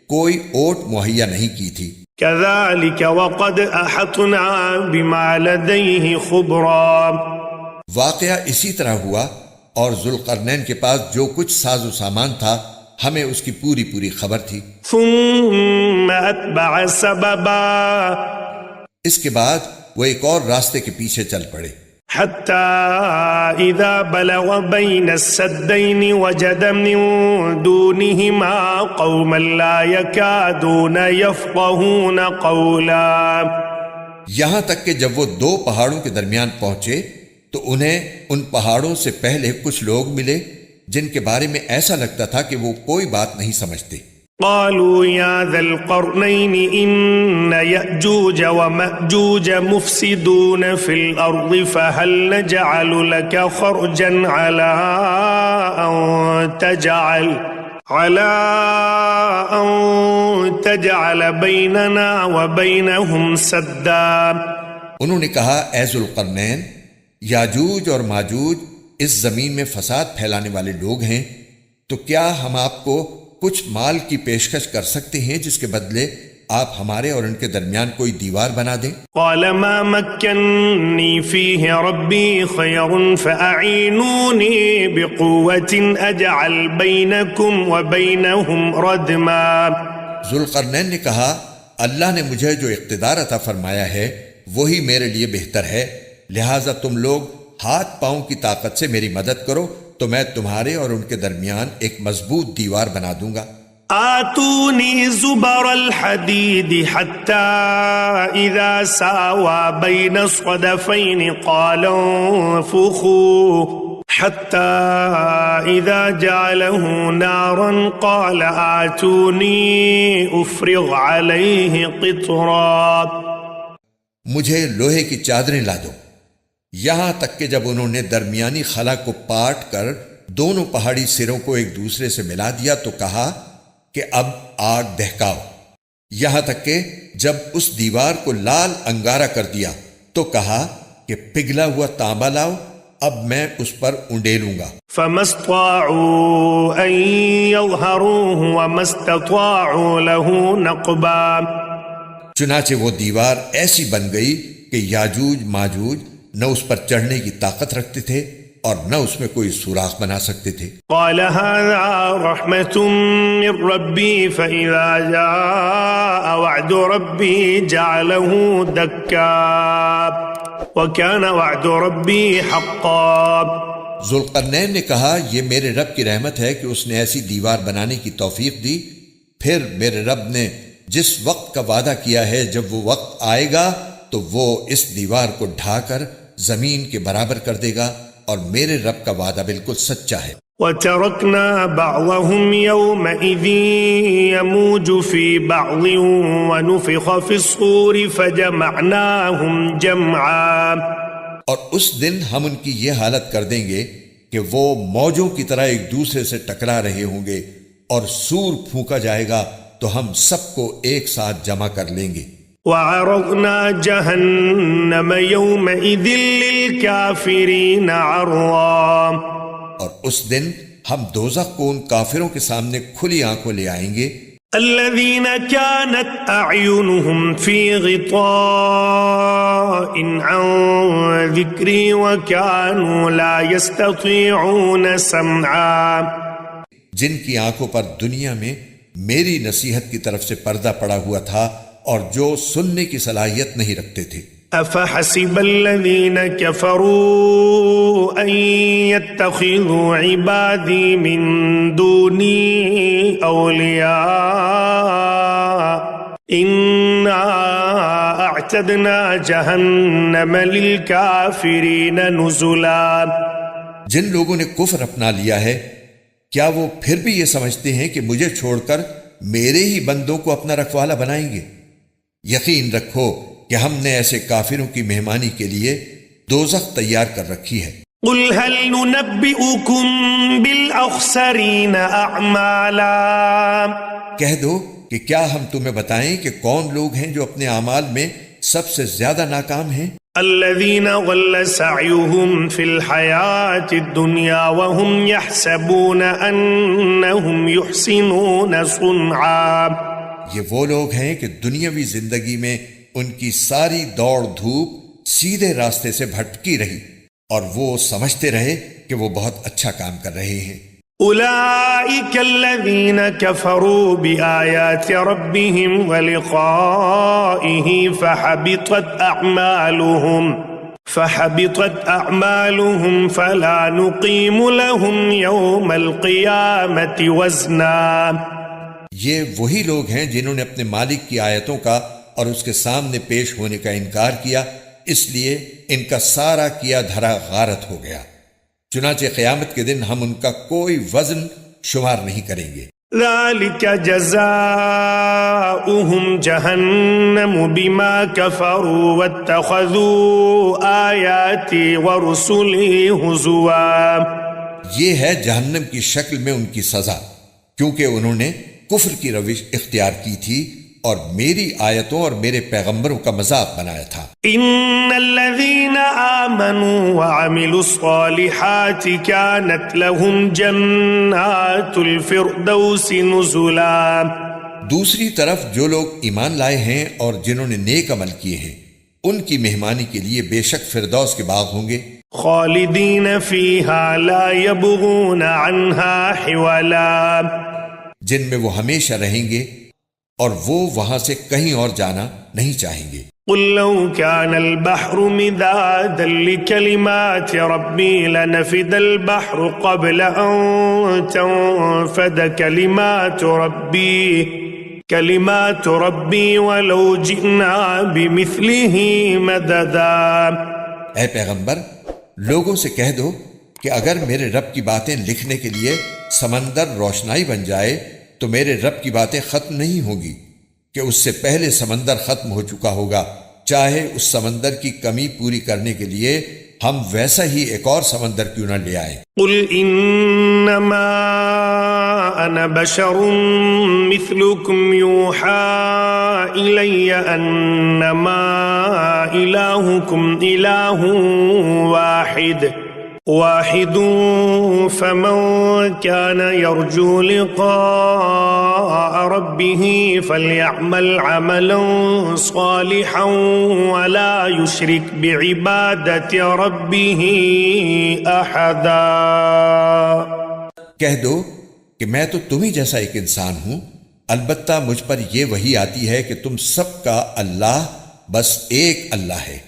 کوئی اوٹ مہیا نہیں کی تھی۔ كذلك وقد أحطنا بما لديه خبرا۔ واقعہ اسی طرح ہوا، اور ذوالقرنین کے پاس جو کچھ ساز و سامان تھا ہمیں اس کی پوری پوری خبر تھی۔ ثم أتبع سببا، اس کے بعد وہ ایک اور راستے کے پیچھے چل پڑے، حتى إذا بلغ بين السدين وجد من دونهما قوما لا يكادون يفقهون قولا۔ یہاں تک کہ جب وہ دو پہاڑوں کے درمیان پہنچے تو انہیں ان پہاڑوں سے پہلے کچھ لوگ ملے جن کے بارے میں ایسا لگتا تھا کہ وہ کوئی بات نہیں سمجھتے۔ قالوا يا ذا القرنين إن يأجوج ومأجوج مفسدون في الأرض فهل نجعل لك خرجا على أن تجعل بيننا وبينهم سدا۔ انہوں نے کہا اے ذوالقرنین، یاجوج اور ماجوج اس زمین میں فساد پھیلانے والے لوگ ہیں، تو کیا ہم آپ کو کچھ مال کی پیشکش کر سکتے ہیں جس کے بدلے آپ ہمارے اور ان کے درمیان کوئی دیوار بنا دیں؟ قال ما مكنني فيه ربي خير فأعينوني بقوة أجعل بينكم وبينهم ردما۔ ذوالقرنین نے کہا اللہ نے مجھے جو اقتدار عطا فرمایا ہے وہی میرے لیے بہتر ہے، لہٰذا تم لوگ ہاتھ پاؤں کی طاقت سے میری مدد کرو تو میں تمہارے اور ان کے درمیان ایک مضبوط دیوار بنا دوں گا۔ آتونی زبر الحدید حتی اذا ساوى بین الصدفین قال انفخوا حتی اذا جعله نارا قال آتونی افرغ علیہ قطرا۔ مجھے لوہے کی چادریں لا دو۔ یہاں تک کہ جب انہوں نے درمیانی خلا کو پاٹ کر دونوں پہاڑی سروں کو ایک دوسرے سے ملا دیا تو کہا کہ اب آگ دہکاؤ۔ یہاں تک کہ جب اس دیوار کو لال انگارہ کر دیا تو کہا کہ پگھلا ہوا تانبا لاؤ، اب میں اس پر انڈیلوں گا۔ فما استطاعوا ان يظهروه وما استطاعوا له نقبا۔ چنانچہ وہ دیوار ایسی بن گئی کہ یاجوج ماجوج نہ اس پر چڑھنے کی طاقت رکھتے تھے اور نہ اس میں کوئی سوراخ بنا سکتے تھے۔ قال هذا رحمة من ربي فإذا جاء وعد ربي جعله دكا وكان وعد ربي حقا۔ ذوالقرنین نے کہا یہ میرے رب کی رحمت ہے کہ اس نے ایسی دیوار بنانے کی توفیق دی، پھر میرے رب نے جس وقت کا وعدہ کیا ہے جب وہ وقت آئے گا تو وہ اس دیوار کو ڈھا کر زمین کے برابر کر دے گا، اور میرے رب کا وعدہ بالکل سچا ہے۔ وَتَرَكْنَا بَعْضَهُمْ يَوْمَئِذٍ يَمُوجُ فِي بَعْضٍ وَنُفِخَ فِي الصُّورِ فَجَمَعْنَاهُمْ جَمْعًا۔ اور اس دن ہم ان کی یہ حالت کر دیں گے کہ وہ موجوں کی طرح ایک دوسرے سے ٹکرا رہے ہوں گے، اور سور پھونکا جائے گا تو ہم سب کو ایک ساتھ جمع کر لیں گے۔ وعرضنا جهنم يومئذ للكافرين عرضا، اور اس دن ہم دوزخ کو ان کافروں کے سامنے کھلی آنکھوں لے آئیں گے الذين كانت أعينهم في غطاء عن ذكري وكانوا لا يستطيعون سمعا، جن کی آنکھوں پر دنیا میں میری نصیحت کی طرف سے پردہ پڑا ہوا تھا اور جو سننے کی صلاحیت نہیں رکھتے تھے۔ أفحسب الذين كفروا أن يتخذوا عبادي من دوني أولياء إنا أعتدنا جهنم للكافرين نزلا۔ جن لوگوں نے کفر اپنا لیا ہے کیا وہ پھر بھی یہ سمجھتے ہیں کہ مجھے چھوڑ کر میرے ہی بندوں کو اپنا رکھوالا بنائیں گے؟ یقین رکھو کہ ہم نے ایسے کافروں کی مہمانی کے لیے دوزخ تیار کر رکھی ہے۔ قل هل ننبئكم بالأخسرين أعمالا، کہہ دو کہ کیا ہم تمہیں بتائیں کہ کون لوگ ہیں جو اپنے اعمال میں سب سے زیادہ ناکام ہیں؟ الذين ضل سعيهم في الحياة الدنيا وهم يحسبون أنهم يحسنون صنعا، یہ وہ لوگ ہیں کہ دنیاوی زندگی میں ان کی ساری دوڑ دھوپ سیدھے راستے سے بھٹکی رہی اور وہ سمجھتے رہے کہ وہ بہت اچھا کام کر رہے ہیں۔ أولئك الذين كفروا بآيات ربهم ولقائه فحبطت أعمالهم فلا نقيم لهم يوم القيامة وزنا۔ یہ وہی لوگ ہیں جنہوں نے اپنے مالک کی آیتوں کا اور اس کے سامنے پیش ہونے کا انکار کیا، اس لیے ان کا سارا کیا دھرا غارت ہو گیا، چنانچہ قیامت کے دن ہم ان کا کوئی وزن شمار نہیں کریں گے۔ ذلك جزاؤهم جهنم بما كفروا واتخذوا آياتي ورسلي هزوا، یہ ہے جہنم کی شکل میں ان کی سزا، کیونکہ انہوں نے کفر کی روش اختیار کی تھی اور میری آیتوں اور میرے پیغمبروں کا مذاق بنایا تھا۔ ان الذين آمنوا وعملوا الصالحات كانت لهم جنات الفردوس نزلا، دوسری طرف جو لوگ ایمان لائے ہیں اور جنہوں نے نیک عمل کیے ہیں ان کی مہمانی کے لیے بے شک فردوس کے باغ ہوں گے، خالدین فیہا لا یبغون عنہا حولا، جن میں وہ ہمیشہ رہیں گے اور وہ وہاں سے کہیں اور جانا نہیں چاہیں گے۔ قل لو كان البحر مدادا لكلمات ربي لنفد البحر قبل أن تنفد كلمات ربي ولو جئنا بمثله مددا۔ اے پیغمبر، لوگوں سے کہہ دو کہ اگر میرے رب کی باتیں لکھنے کے لیے سمندر روشنائی بن جائے تو میرے رب کی باتیں ختم نہیں ہوں گی کہ اس سے پہلے سمندر ختم ہو چکا ہوگا، چاہے اس سمندر کی کمی پوری کرنے کے لیے ہم ویسا ہی ایک اور سمندر کیوں نہ لے آئیں۔ قل انما انا بشر مثلكم يوحى الي انما الهكم اله واحد فمن كان يرجو لقاء ربه فليعمل عملا صالحا ولا يشرك بعبادة ربه أحدا۔ کہہ دو کہ میں تو تمہیں جیسا ایک انسان ہوں، البتہ مجھ پر یہ وحی آتی ہے کہ تم سب کا اللہ بس ایک اللہ ہے،